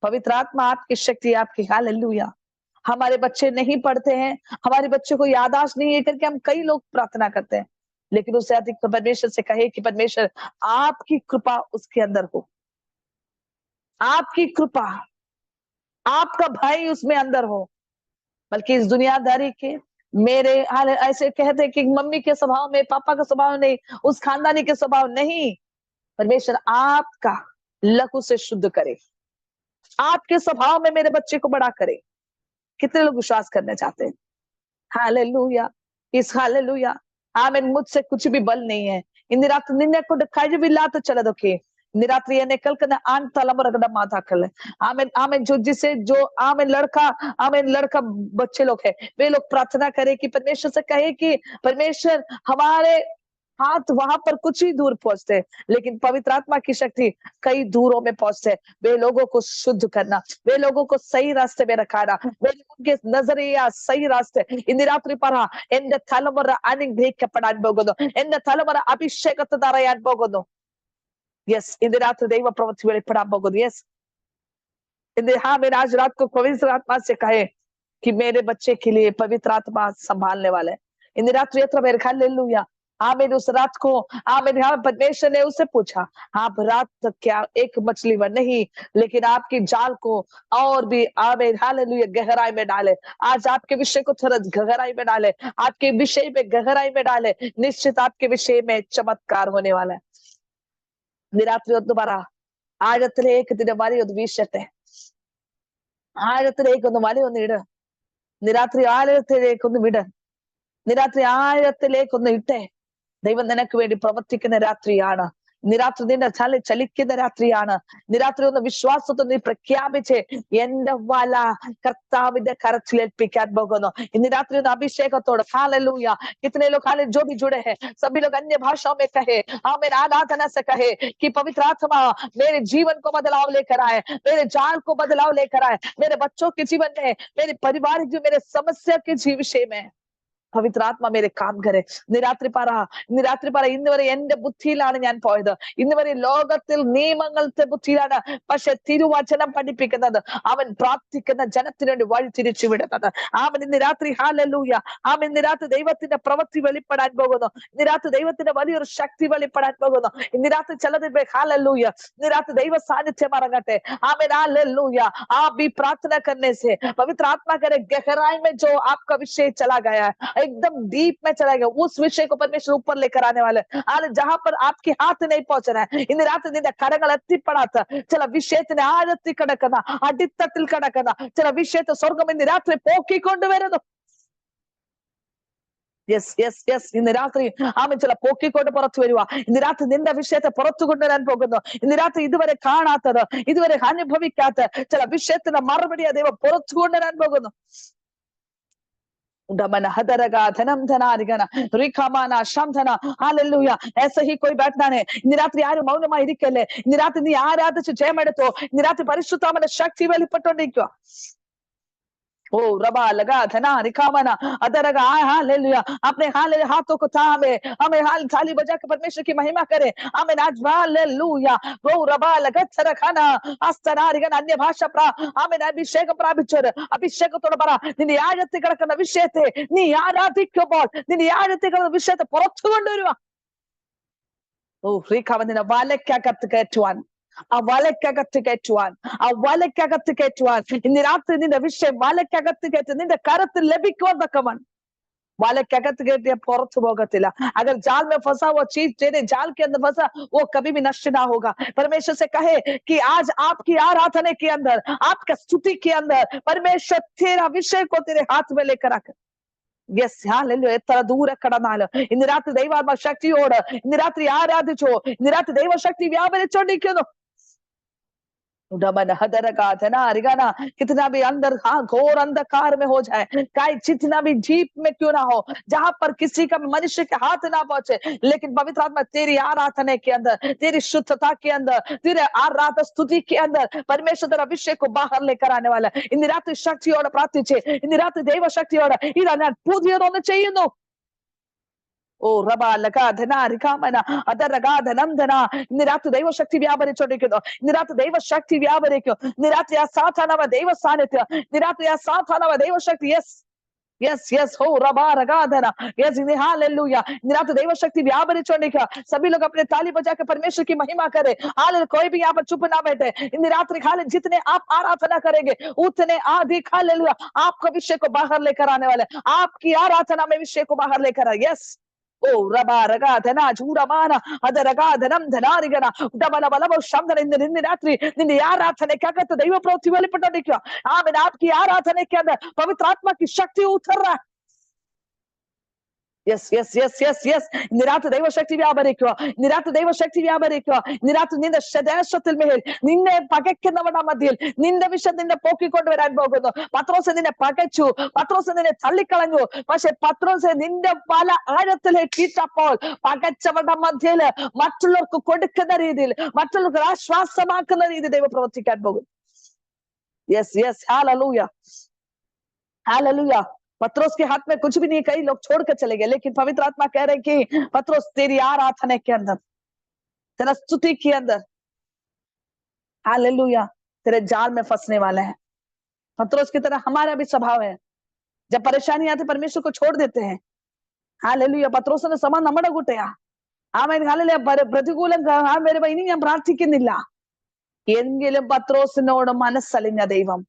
S1: पवित्र आत्मा आपकी शक्ति आपकी। हालेलुया। हमारे बच्चे नहीं पढ़ते हैं, हमारे बच्चों को याददाश्त नहीं है करके हम कई लोग प्रार्थना करते हैं, लेकिन उससे अधिक तो परमेश्वर से कहे कि परमेश्वर आपकी कृपा उसके अंदर हो, आपकी कृपा आपका भय उसमें अंदर हो, बल्कि इस दुनियादारी के मेरे हाल ऐसे कहते कि मम्मी के स्वभाव में, पापा का स्वभाव नहीं, उस खानदानी के स्वभाव नहीं। परमेश्वर आपका लहू से शुद्ध करे, आपके स्वभाव में मेरे बच्चे को बड़ा करे। कितने लोग विश्वास करना चाहते हैं? हालेलुया, इस हालेलुया आमेन। मुझसे कुछ भी बल नहीं है. ഇന്ന് രാത്രി നിന്നെ കൊണ്ട് കഴിവില്ലാത്ത ചിലതൊക്കെ इस रात्रि एने कलकना आन तलमरगड़ा माथा कल आमेन आमेन जो जिसे जो आमेन लड़का बच्चे लोग है, वे लोग प्रार्थना करें कि परमेश्वर से कहे कि परमेश्वर हमारे हाथ वहां पर कुछ ही दूर पहुंचते, लेकिन पवित्र आत्मा की शक्ति कई दूरों में पहुंचते। वे लोगों को शुद्ध करना, वे लोगों को सही रास्ते में रखाना, वे उनके नजरिया सही रास्ते ഇന്ന് രാത്രി പറ എന്റെ തലമുറ അനുഗ്രഹിക്കപ്പെടാൻ പോകുന്നു, എന്റെ തലമുറ അഭിഷേകത്തെ അറിയാൻ പോകുന്നു. यस इधर रात दैव प्रवृत्ति वेളിപ്പെടാൻ പോകുന്നു. यस इधर हाँ मैं आज रात को पवित्र आत्मा से कहे कि मेरे बच्चे के लिए पवित्र आत्मा संभालने वाले. इधर रात एത്ര പേർ हालेलुया आमीन. उस रात को आमीन हाँ परमेश्वर ने उससे पूछा, आप रात तक क्या एक मछली वर नहीं, लेकिन आपकी जाल को और भी आमीन हालेलुया गहराई में डाले. आज आपके विषय को थोड़ा गहराई में डाले, आपके विषय में गहराई में डाले. निश्चित आपके विषय में चमत्कार होने वाला है. രാത്രി ഒന്ന് പറ, ആഴത്തിലേക്ക് ഇതിന്റെ വലയൊന്ന് വീശട്ടെ, ആഴത്തിലേക്ക് ഒന്ന് വലയൊന്ന് ഇട്. രാത്രി ആഴത്തിലേക്കൊന്ന് വിട്, രാത്രി ആഴത്തിലേക്കൊന്ന് ഇട്ടേ. ദൈവം നിനക്ക് വേണ്ടി പ്രവർത്തിക്കുന്ന രാത്രിയാണ്. രാത്രി നിന്റെ ചലിക്കുന്ന രാത്രിയാണ്. രാത്രി ഒന്ന് വിശ്വാസത്തെ നീ പ്രഖ്യാപിച്ച് എന്റെ വല കർത്താവിന്റെ കരത്തിലേൽപ്പിക്കാൻ പോകുന്നു. ഇന്ന് രാത്രി ഒന്ന് अभिषेकത്തോടെ हालेलुया. कितने लोग हाले जो भी जुड़े हैं सभी लोग अन्य भाषाओं में कहे, आमीन आराधना से कहे कि पवित्र आत्मा मेरे जीवन को बदलाव लेकर आए, मेरे जाल को बदलाव लेकर आए, मेरे बच्चों के जीवन में, मेरे परिवार जो मेरे समस्या के विषय में പവിത്ര ആത്മ മേരെ കാം കരെ. ഇന്ന് രാത്രി പറ ഇന്ന് വരെ എന്റെ ബുദ്ധിയിലാണ് ഞാൻ പോയത്, ഇന്ന് വരെ ലോകത്തിൽ നിയമങ്ങളുടെ ബുദ്ധിയിലാണ്. പക്ഷെ തിരുവചനം പഠിപ്പിക്കുന്നത് അവൻ പ്രാർത്ഥിക്കുന്ന ജനത്തിന് വേണ്ടി വഴി തിരിച്ചു വിടുന്നത്. അവൻ ഇന്ന് രാത്രി ഹാലലൂയ അവൻ ഇന്ന് രാത്രി ദൈവത്തിന്റെ പ്രവൃത്തി വെളിപ്പെടാൻ പോകുന്നു. ഇന്ന് രാത്രി ദൈവത്തിന്റെ വലിയൊരു ശക്തി വെളിപ്പെടാൻ പോകുന്നു. ഇന്ന് രാത്രി ചിലത് ഹാലലൂയ ഇന്ന് രാത്രി ദൈവ സാന്നിധ്യം ഇറങ്ങട്ടെ. आमीन हालेलुया. आप भी प्रार्थना करने से पवित्र आत्मा करे गहराई में जो आपका विषय चला गया है, एकदम डीप में चला गया, उस विषय को परमेश्वर ऊपर लेकर आने वाले. जहां पर आपके हाथ नहीं पहुंच रहा है ഇന്ന് രാത്രി നിന്റെ കരങ്ങൾ എത്തിപ്പെടാത്ത ചില വിഷയത്തിന് ആഴത്തിൽ കിടക്കുന്ന അടിത്തട്ടിൽ കിടക്കുന്ന ചില വിഷയത്തെ സ്വർഗം ഇന്ന് രാത്രി പോക്കിക്കൊണ്ടുവരുന്നു. യെസ് യെസ് യെസ് ഇന്ന് രാത്രി ആമൻ ചില പോക്കിക്കൊണ്ട് പുറത്തു വരുക. ഇന്ന് രാത്രി നിന്റെ വിഷയത്തെ പുറത്തു കൊണ്ടുവരാൻ പോകുന്നു. ഇന്ന് രാത്രി ഇതുവരെ കാണാത്തത്, ഇതുവരെ അനുഭവിക്കാത്ത ചില വിഷയത്തിന്റെ മറുപടി ദൈവം പുറത്തു കൊണ്ടുവരാൻ പോകുന്നു. ऐसे ही कोई बैठना है. ഇന്ന് രാത്രി ആരും മൗനമായി ഇരിക്കല്ലേ. ഇന്ന് രാത്രി നീ ആരാധിച്ച് ജയമെടുത്തോ. ഇന്ന് രാത്രി പരിശുദ്ധാത്മാവിന്റെ ശക്തി വെളിപ്പെട്ടുകൊണ്ടിരിക്കുക. ओ रबा लगा धना रिकामना अदरगा हालेलुया. अपने हाथों को थामे हमें थाली बजा के परमेश्वर की महिमा करे. आमीन आज हालेलुया. ओ रबा लगा सरखाना अस्तना रिगन अन्य भाषा आमीन അഭിഷേകം പ്രാപിച്ചവർ അഭിഷേകത്തോടെ പറ, നിന്റെ ആഴത്തിൽ കിടക്കുന്ന വിഷയത്തെ നീ ആരാധിക്കുമ്പോൾ നിന്റെ ആഴത്തിൽ കിടക്കുന്ന വിഷയത്തെ പുറത്തു കൊണ്ടുവരുക. ഓ റീഖാവന്തിന്റെ വലക്കകത്ത് കയറ്റുവാൻ, ആ വലക്കകത്ത് കയറ്റുവാൻ, ആ വലക്കകത്ത് കയറ്റുവാൻ. ഇന്ന് രാത്രി നിന്റെ വിഷയം വലക്കകത്ത് കയറ്റി നിന്റെ കരത്തിൽ ലഭിക്കുവാൻ വലക്കകത്ത് കയറ്റിയ പുറത്തു പോകത്തില്ല. अगर जाल में फंसा वो चीज तेरे जाल के अंदर फंसा वो कभी भी नष्ट ना होगा. परमेश्वर से कहे कि आज आपकी आराधना के अंदर, आपका स्तुति के अंदर परमेश्वर तेरा विषय को तेरे हाथ में लेकर आकर യെസ് ഹാലലൂയ. എത്ര ദൂരെ കടന്നാലും ഇന്ന് രാത്രി ദൈവാത്മ ശക്തിയോട് ഇന്ന് രാത്രി ആരാധിച്ചോ. ഇന്ന് രാത്രി ദൈവശക്തി വ്യാപരിച്ചോണ്ടിരിക്കുന്നു. कितना भी अंदर हाँ घोर अंधकार में हो जाए, चाहे जितना भी जीप में क्यों ना हो, जहां पर किसी का मनुष्य के हाथ ना पहुंचे, लेकिन पवित्र आत्मा तेरी आराधना के अंदर, तेरी शुद्धता के अंदर, तेरे आराधना स्तुति के अंदर परमेश्वर तेरा विषय को बाहर लेकर आने वाला है. इन रात्रि शक्तियोടെ പ്രാർത്ഥിച്ച്, ഇന്ന് രാത്രി ദൈവ ശക്തിയോടെ ഇതാ ഞാൻ പുതിയതൊന്ന് ചെയ്യുന്നു. ഓ റബ ലഗാധന റികാമന അതരഗാധനന്ദന. ഇന്ന് രാത്രി ദൈവശക്തി വ്യാപരിച്ചോണ്ടിരിക്കുന്നു. ഇന്ന് രാത്രി ദൈവശക്തി വ്യാപരിക്കും. ഇന്ന് രാത്രി അസാധാരണ ദൈവ സാന്നിധ്യം, ഇന്ന് രാത്രി അസാധാരണ ദൈവശക്തി. യെസ് യെസ് യെസ് ഹോ रबा रगाधना यस इन हालेलुया इन रात दैव शक्ति व्यापरिचोंडिका सभी लोग अपने ताली बजा के परमेश्वर की महिमा करें हालेलुया कोई भी यहाँ पर चुप ना बैठे इन रात्रि हाले जितने आप आराधना करेंगे उतने अधिक हालेलुया आपका विषय को बाहर लेकर आने वाले आपकी आराधना में विषय को बाहर लेकर आए यस ओ रबा रगाधना झूरमाना अद रगाधनम धनारिगना डबल बलबो शब्द इन रात्रि निन्ने आराधನೆಕ್ಕಾಗತ್ತೆ ದೈವ ಪ್ರವೃತ್ತಿ ವೆಲಿಪಟ್ಟೋದಿക്കുക आमीन आपकी आराधना के अंदर पवित्र आत्मा की शक्ति उतर रहा है yes yes yes yes yes निरात दैव शक्ति വ്യാപരിക്കുക നിരാത്ത ദൈവ ശക്തി വ്യാപരിക്കുക നിരാത്ത നിന്റെ ദേശത്തിൽ മേൽ നിന്നെ പകയ്ക്കുന്നവരുടെ മധ്യയിൽ നിന്റെ വിഷം നിന്നെ പോക്കിക്കൊണ്ടുവരാൻ പോകുന്നു പത്രോസ് നിന്നെ പകച്ചു പത്രോസ് നിന്നെ തള്ളിക്കളഞ്ഞു പക്ഷെ പത്രോസ് നിന്റെ പല ആഴത്തിലേക്ക് ഇട്ടപ്പോൾ പകച്ചവരുടെ മധ്യയിൽ മറ്റുള്ളവർക്ക് കൊടുക്കുന്ന രീതിയിൽ മറ്റുള്ളവർക്ക് ആശ്വാസമാക്കുന്ന രീതിയിൽ ദൈവം പ്രവർത്തിക്കാൻ പോകും യെസ് യെസ് हालेलुया हालेलुया पत्रोस के हाथ में कुछ भी नहीं कई लोग छोड़कर चले गए लेकिन पवित्र आत्मा कह रहे कि पत्रोस तेरी आराधना के अंदर तेरा स्तुति के अंदर हालेलुया तेरे जाल में फंसने वाला है पत्रोस की तरह हमारा भी स्वभाव है जब परेशानी आती परमेश्वर को छोड़ देते हैं हालेलुया पत्रोस ने समान നമ്മുടെ കൂട്ടയാ ആമേൻ ഹല്ലേലൂയ പ്രതികൂലം വരുമ്പോ ഇനി ഞാൻ പ്രാർത്ഥിക്കുന്നില്ല എങ്കിലും പത്രോസിനോട് മനസ്സലിഞ്ഞ ദൈവം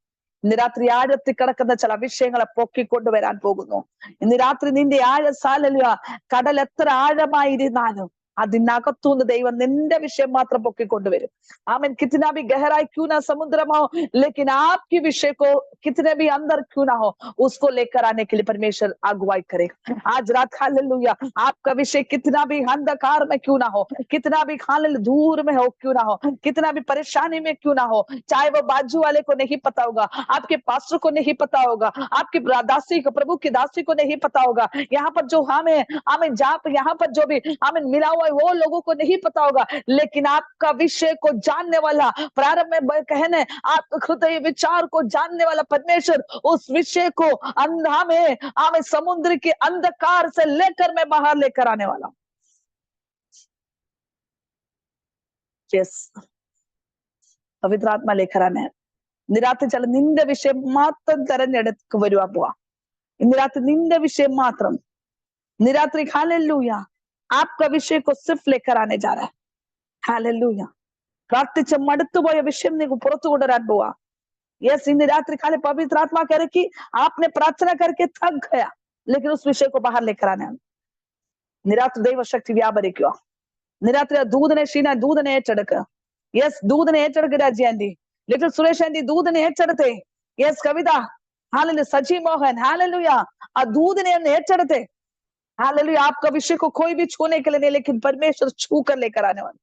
S1: ഇന്ന് രാത്രി ആഴത്തിൽ കിടക്കുന്ന ചില വിഷയങ്ങളെ പൊക്കിക്കൊണ്ടുവരാൻ പോകുന്നു ഇന്ന് രാത്രി നിന്റെ ആഴസാലല്ല കടൽ എത്ര ആഴമായിരുന്നാലും അതിനകത്തുനിന്ന് ദൈവം നിന്റെ വിഷയം മാത്രം പൊക്കിക്കൊണ്ടുവരും आमीन कितना भी गहराई क्यों ना समुद्र में हो लेकिन आपके विषय को कितने भी अंदर क्यों ना हो उसको लेकर आने के लिए परमेश्वर अगुवाई करेगा आज रात हालेलुया आपका विषय कितना भी अंधकार में क्यों ना हो कितना भी हालेलुया दूर में हो क्यों ना हो कितना भी परेशानी में क्यों ना हो चाहे वो बाजू वाले को नहीं पता होगा आपके पास्टर को नहीं पता होगा आपकी दासी को प्रभु की दासी को नहीं पता होगा यहाँ पर जो हमें आमीन यहाँ पर जो भी आमीन मिला हुआ है वो लोगों को नहीं पता होगा लेकिन आपका विषय को जानने वाला प्रारंभ में कहने आप हृदय विचार को जानने वाला परमेश्वर उस विषय को अंधा में आमीन समुद्र के अंधकार से लेकर मैं बाहर लेकर आने वाला हूं यस पवित्र आत्मा लेकर आने നിരാത്രി ചില നിന്റെ വിഷയം മാത്രം തെരഞ്ഞെടുക്ക് വരുവാൻ പോവാ ഇന്ന് രാത്രി നിന്റെ വിഷയം മാത്രം നിരാത്രി हालेलुया आपका विषय को सिर्फ लेकर आने जा रहा है हालेलुया പ്രാർത്ഥിച്ച് മടുത്തുപോയ വിഷയം നീ പുറത്തു കൊണ്ടുവരാൻ പോവാ यस इन रात्रि खाली पवित्र आत्मा कह रही कि आपने प्रार्थना करके थक गया लेकिन उस विषय को बाहर लेकर आने നിരാത്രി ദൈവ ശക്തി വ്യാപരിക്കുക നിരാത്രി ദൂതനെ ഷീന ദൂതനെ ഏറ്റെടുക്കുക യെസ് ദൂതനെ ഏറ്റെടുക്കുക രാജി ആന്റി ലിറ്റിൽ സുരേഷ് ആന്റി ദൂതനെ ഏറ്റെടുത്തേ യെസ് കവിത हालेलुया सजी मोहन हालेलुया आ दूध ने ഏറ്റെടുത്തേ हालेलुया आपका विषय को कोई भी छूने के लिए नहीं लेकिन परमेश्वर छू कर लेकर आने वाला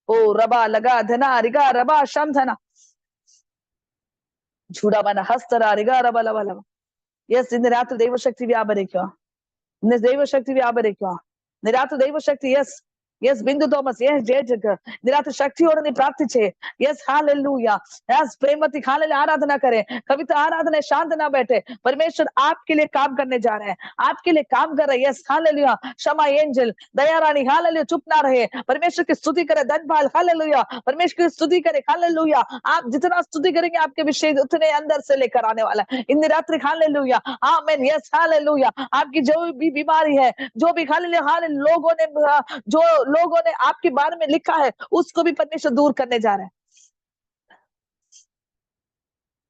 S1: ओ रबा लगा धना रिगा रबा शम धना झूड़ा बना हस्तरा रिगा रबा लबा लबा यस इन रात दैव शक्ति व्यापरिക്കുക इन दैव शक्ति व्यापरिക്കുക निरात दैव शक्ति yes yes Bindu Thomas yes जय जग निरात शक्तियोടെ നീ പ്രാർത്ഥിച്ചേ यस हालेलुया यस प्रेमवती हालेलुया आराधना करें कविता आराधना शांत ना बैठे परमेश्वर आपके लिए काम करने जा रहे हैं आपके लिए काम कर रहे हैं यस हालेलुया क्षमा एंजल दया रानी हालेलुया चुप ना रहे परमेश्वर की स्तुति करें धन्यवाद हालेलुया परमेश्वर की स्तुति करें हालेलुया आप जितना स्तुति करेंगे आपके विषय उतने अंदर से लेकर आने वाला है इन रात्रि हालेलुया आमीन यस हालेलुया आपकी जो भी बीमारी है जो भी हालेलुया लोगों ने आपके बारे में लिखा है उसको भी परमेश्वर दूर करने जा रहे हैं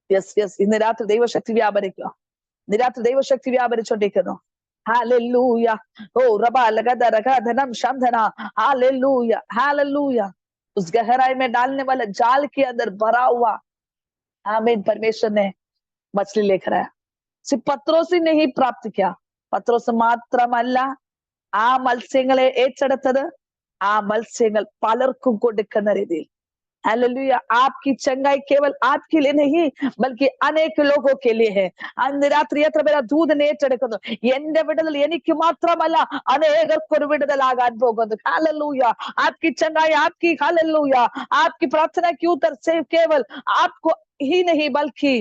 S1: यस यस इन रात्रि दैव शक्ति व्यापरिക്കുക നിരാത്രി ദൈവ ശക്തി വ്യാപരിച്ചുകൊണ്ടിരിക്കുന്നു हालेलुया ओ रबा लगदा रगा धनम शमधना हालेलुया हालेलुया उस गहराई में डालने वाला जाल के अंदर भरा हुआ आमीन परमेश्वर ने मछली लेकर आया सिर्फ പത്രോസ് ने ही प्राप्त किया പത്രോസ് മാത്രമല്ല ആ മത്സ്യങ്ങളെ ഏറ്റെടുത്തത് ആ മത്സ്യങ്ങൾ പലർക്കും കൊടുക്കുന്ന രീതിയിൽ हालेलुया आपकी चंगाई केवल आपके लिए नहीं बल्कि अनेक लोगों के लिए है അന്ന് രാത്രി എത്ര പേര് ദൂതനെ ഏറ്റെടുക്കുന്നു എന്റെ വിടുതൽ എനിക്ക് മാത്രമല്ല അനേകർക്ക് ഒരു വിടുതലാകാൻ പോകുന്നു हालेलुया आपकी चंगाई आपकी हालेलुया आपकी प्रार्थना की उत्तर से केवल आपको ही नहीं बल्कि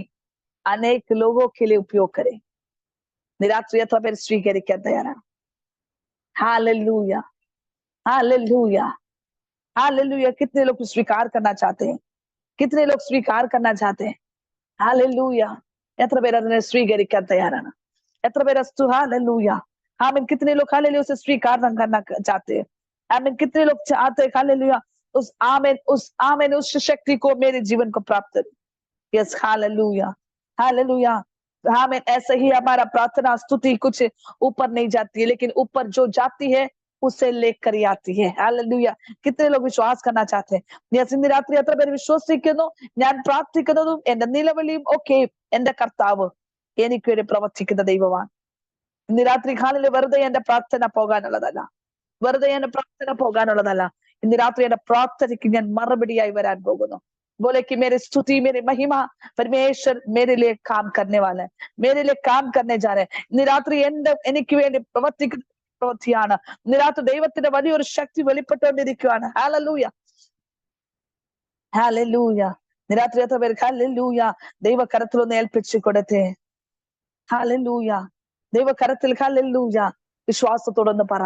S1: अनेक लोगों के लिए उपयोग करे നിരാത്രി എത്ര പേര് സ്വീകരിക്കാൻ തയ്യാറാണ് हालेलुया हालेलुया हालेलुया कितने लोग स्वीकार करना चाहते हैं कितने लोग स्वीकार करना चाहते हैं हालेलुया എത്ര പേര് അതിനെ സ്വീകരിക്കാൻ തയ്യാറാണ് എത്ര പേര് അസ്തു हालेलुया आमीन कितने लोग हालेलुया उसे स्वीकार करना चाहते हैं आमीन कितने लोग चाहते हैं हालेलुया उस आमीन उस शक्ति को मेरे जीवन को प्राप्त यस हालेलुया हालेलुया आमीन ऐसे ही हमारा प्रार्थना स्तुति कुछ ऊपर नहीं जाती है लेकिन ऊपर जो जाती है उसे लेकर ही आती है हालेलुया कितने लोग विश्वास करना चाहते हैं यस ഇന്ന് രാത്രി എത്ര പേര് വിശ്വസിക്കുന്നു ഞാൻ പ്രാർത്ഥിക്കുന്നതും എന്റെ നിലവിളിയും ഒക്കെ എന്റെ കർത്താവ് എനിക്ക് വേണ്ടി പ്രവർത്തിക്കുന്ന ദൈവമാണ് ഇന്ന് രാത്രി കാലിൽ വെറുതെ എന്റെ പ്രാർത്ഥന പോകാനുള്ളതല്ല വെറുതെ എന്റെ പ്രാർത്ഥന പോകാനുള്ളതല്ല ഇന്ന് രാത്രി എന്റെ പ്രാർത്ഥനയ്ക്ക് ഞാൻ മറുപടിയായി വരാൻ പോകുന്നു बोले कि मेरी स्तुति मेरी महिमा परमेश्वर मेरे लिए काम करने वाला है मेरे लिए काम करने जा रहे हैं ഇന്ന് രാത്രി എനിക്ക് വേണ്ടി പ്രവർത്തിക്കുന്ന പ്രവൃത്തിയാണ് ഇന്ന് രാത്രി ദൈവത്തിന്റെ വലിയൊരു ശക്തി വെളിപ്പെട്ടുകൊണ്ടിരിക്കുകയാണ് ഹല്ലേലൂയ ഹല്ലേലൂയ ഇന്ന് രാത്രി എത്ര പേർക്ക് ഹല്ലേലൂയ ദൈവകരത്തിലൊന്ന് ഏൽപ്പിച്ചു കൊടുത്തേ ഹല്ലേലൂയ ദൈവകരത്തിൽ ഹല്ലേലൂയ വിശ്വാസത്തോടൊന്ന് പറ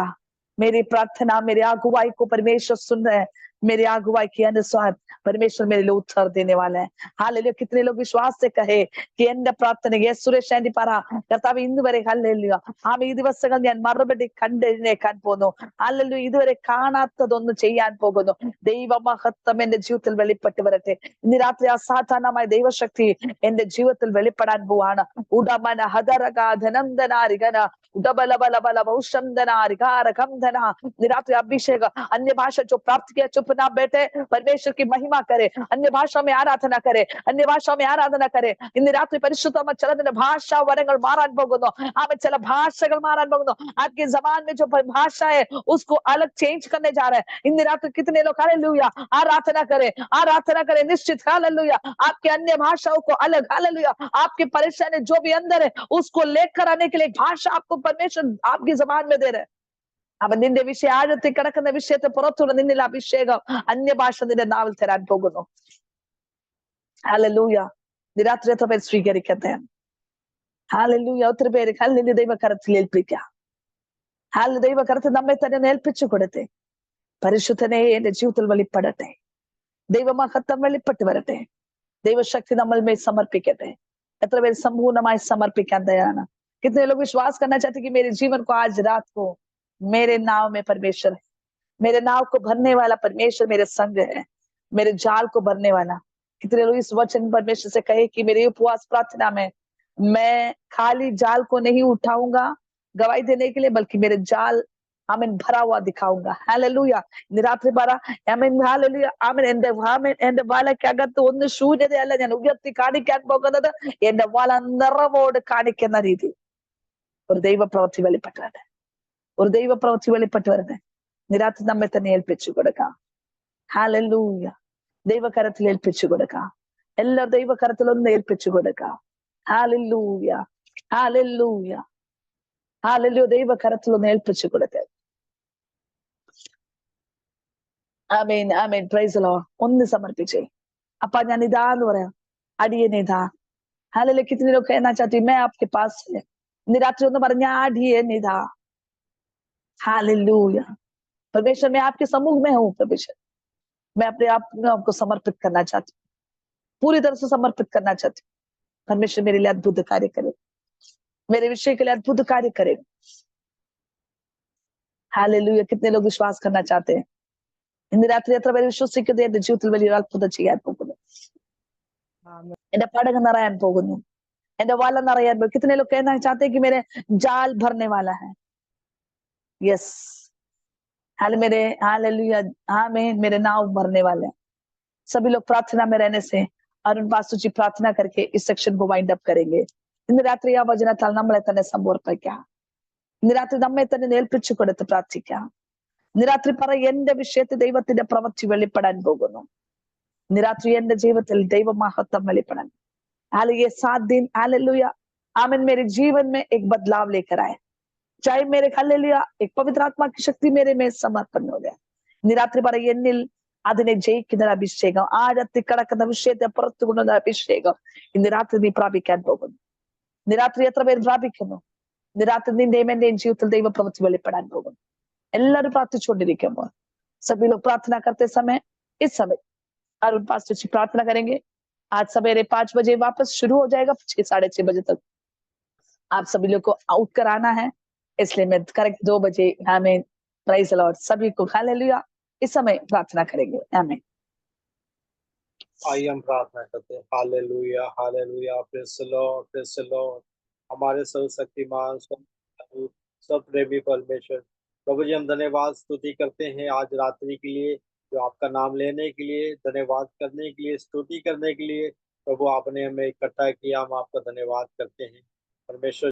S1: मेरी प्रार्थना मेरी अगुवाई को परमेश्वर सुन रहे हैं मेरे अगुवाई के अनुसार परमेश्वर मेरे लिए उत्तर देने वाला है हालेलुया कितने लोग विश्वास से कहे कि എന്റെ പ്രാർത്ഥനയെ സുരേഷ് ആന്റി പറ കർത്താവ് ഇന്ന് വരെ ഹല്ലേലൂയ ആമേ ഈ ദിവസങ്ങൾ ഞാൻ മറുപടി കണ്ടെഴുന്നേക്കാൻ പോകുന്നു ഹല്ലേലൂയ ഇതുവരെ കാണാത്തതൊന്ന് ചെയ്യാൻ പോകുന്നു ദൈവമഹത്വം എന്റെ ജീവിതത്തിൽ വെളിപ്പെട്ട് വരട്ടെ ഇന്ന് രാത്രി അസാധാരണമായ ദൈവശക്തി എന്റെ ജീവിതത്തിൽ വെളിപ്പെടാൻ പോവാണ് ഉടമന ഹദരക ധനന്ദനാരികന रात्रि अभिषेक अन्य भाषा जो प्राप्त किया चुप ना बैठे परमेश्वर की महिमा करे अन्य भाषा में आराधना करे अन्य भाषा में आराधना करे इन रात्रि परिशुद्धम चलने भाषा वरंगल मारान പോകുന്നു ആമേ ചില ഭാഷകൾ മാറാൻ പോകുന്നു आपकी जबान में जो भाषा है उसको अलग चेंज करने जा रहे हैं इन रात्रि कितने लोग हालेलुया आराधना करे निश्चित हालेलुया आपके अन्य भाषाओं को अलग हालेलुया आपकी परेशानी जो भी अंदर है उसको लेकर आने के लिए भाषा आपको परमेश्वर आपकी जबान में दे रहे हैं അവൻ നിന്റെ വിഷയം ആഴത്തിൽ കിടക്കുന്ന വിഷയത്തെ പുറത്തുള്ള നിന്നിൽ അഭിഷേകം അന്യഭാഷ നിന്റെ നാവിൽ തരാൻ പോകുന്നു ഹല്ലേലൂയ രാത്രി എത്ര പേര് സ്വീകരിക്കട്ടെ ഹല്ലേലൂയ ഒത്തിരി പേര് ഹല്ലേലൂയ ദൈവകരത്തിൽ ഏൽപ്പിക്കാം ഹല്ലേലൂയ ദൈവകരത്തിൽ നമ്മെ തന്നെ ഏൽപ്പിച്ചു കൊടുത്തേ പരിശുദ്ധനെ എന്റെ ജീവിതത്തിൽ വെളിപ്പെടട്ടെ ദൈവമഹത്വം വെളിപ്പെട്ട് വരട്ടെ ദൈവശക്തി നമ്മളിൽ സമർപ്പിക്കട്ടെ എത്ര പേര് സമ്പൂർണ്ണമായി സമർപ്പിക്കാൻ തയ്യാറാണ് कितने लोग विश्वास करना चाहते कि मेरे जीवन को आज रात को मेरे नाव में परमेश्वर है मेरे नाव को भरने वाला परमेश्वर मेरे संग है मेरे जाल को भरने वाला कितने लोग इस वचन परमेश्वर से कहे कि मेरे उपवास प्रार्थना में मैं खाली जाल को नहीं उठाऊंगा गवाही देने के लिए बल्कि मेरे जाल आमीन भरा हुआ दिखाऊंगा हालेलुया രാത്രി പറ ആമേൻ ഹാലേലൂയ ആമേൻ എന്റെ വലക്കകത്ത് ഒന്ന് ശൂന്യതയല്ല ഞാൻ ഉയർത്തി കാണിക്കാൻ പോകുന്നത് എന്റെ വല നിറവോട് കാണിക്കുന്ന രീതി ഒരു ദൈവപ്രവൃത്തി വെളിപ്പെട്ട് വരട്ടെ ഒരു ദൈവപ്രവൃത്തി വെളിപ്പെട്ട് വരട്ടെ രാത്രി നമ്മെ തന്നെ ഏൽപ്പിച്ചു കൊടുക്കാം ഹാലേലൂയ ദൈവകരത്തിൽ ഏൽപ്പിച്ചു കൊടുക്കാം എല്ലാ ദൈവകരത്തിൽ ഒന്ന് ഏൽപ്പിച്ചു കൊടുക്കാം ഹാലേലൂയ ഹാലേലൂയ ഹാലേലൂയ ദൈവകരത്തിൽ ഒന്ന് ഏൽപ്പിച്ചു കൊടുക്കാം ആമേൻ ആമേൻ പ്രൈസ് ദി ലോർഡ് ഒന്ന് സമർപ്പിച്ചേ അപ്പാ ഞാൻ ഇതാന്ന് പറയാം അടിയനെ ഇതാ हालेलुया कितने लोग कहना चाहते मैं आपके पास है रात्रि ഒന്ന് പറഞ്ഞ അടിയനെ ഇതാ हालेलुया परमेश्वर मैं आपके समूह में हूँ परमेश्वर मैं अपने आप को समर्पित करना चाहती हूँ पूरी तरह से समर्पित करना चाहती हूँ परमेश्वर मेरे लिए अद्भुत कार्य करे मेरे विषय के लिए अद्भुत कार्य करे हालेलुया कितने लोग विश्वास करना चाहते हैं ഇന്ന് രാത്രി എത്ര പേര് വിശ്വസിക്കുന്നത് എന്റെ ജീവിതത്തിൽ വലിയൊരു അത്ഭുതം ചെയ്യാൻ പോകുന്നു എന്റെ പടകം നിറയാൻ പോകുന്നു എന്റെ വല നിറയാൻ പോകുന്നു कितने लोग कहना चाहते हैं कि मेरे जाल भरने वाला है यस हालेलुया आमीन मेरे नाव भरने वाले हैं सभी लोग प्रार्थना में रहने से अरुण पास्टर जी प्रार्थना करके इस सेक्शन को वाइंड अप करेंगे ഇന്ന് രാത്രി ആ വചനത്താൽ നമ്മളെ തന്നെ സമർപ്പിക്കാം ഇന്ന് രാത്രി നമ്മെ തന്നെ ഏൽപ്പിച്ചു കൊടുത്ത് പ്രാർത്ഥിക്കാം ഇന്ന് രാത്രി പറ എന്റെ വിഷയത്തിൽ ദൈവത്തിന്റെ പ്രവൃത്തി വെളിപ്പെടാൻ പോകുന്നു ഇന്ന് രാത്രി എന്റെ ജീവിതത്തിൽ ദൈവമഹത്വം വെളിപ്പെടാൻ ये 7 दिन हालेलुया आमीन मेरे जीवन में एक बदलाव लेकर आए चाहे मेरे हालेलुया एक पवित्र आत्मा की शक्ति मेरे में समर्पण हो गया ഇന്ന് രാത്രി പറ എന്നിൽ അതിനെ ജയിക്കുന്ന അഭിഷേകം ആഴത്തിൽ കിടക്കുന്ന വിഷയത്തെ പുറത്തു കൊണ്ടുവന്ന അഭിഷേകം ഇന്ന് രാത്രി നീ പ്രാപിക്കാൻ പോകുന്നു ഇന്ന് രാത്രി എത്ര പേര് പ്രാപിക്കുന്നു ഇന്ന് രാത്രി നിന്റെയും എന്റെയും ജീവിതത്തിൽ ദൈവപ്രവൃത്തി വെളിപ്പെടാൻ പോകുന്നു എല്ലാവരും പ്രാർത്ഥിച്ചുകൊണ്ടിരിക്കുമ്പോൾ सभी लोग प्रार्थना करते समय इस समय अरुण पास्टर जी प्रार्थना करेंगे आज सवेरे 5 बजे वापस शुरू हो जाएगा 6 साढ़े 6 बजे तक आप सभी लोग को आउट कराना है, इसलिए मैं करेक्ट 2 बजे आमीन प्रेज द लॉर्ड सभी को हालेलुया इस समय प्रार्थना करेंगे आमीन।
S2: आइए हम प्रार्थना करते हैं। Hallelujah hallelujah, praise the Lord, praise the Lord. हमारे सर्वशक्तिमान सब प्रेमी परमेश्वर प्रभु जी, हम धन्यवाद स्तुति करते हैं आज रात्रि के लिए, जो आपका नाम लेने के लिए, धन्यवाद करने के लिए, स्तुति करने के लिए प्रभु आपने हमें इकट्ठा किया। हम आपका धन्यवाद करते हैं परमेश्वर।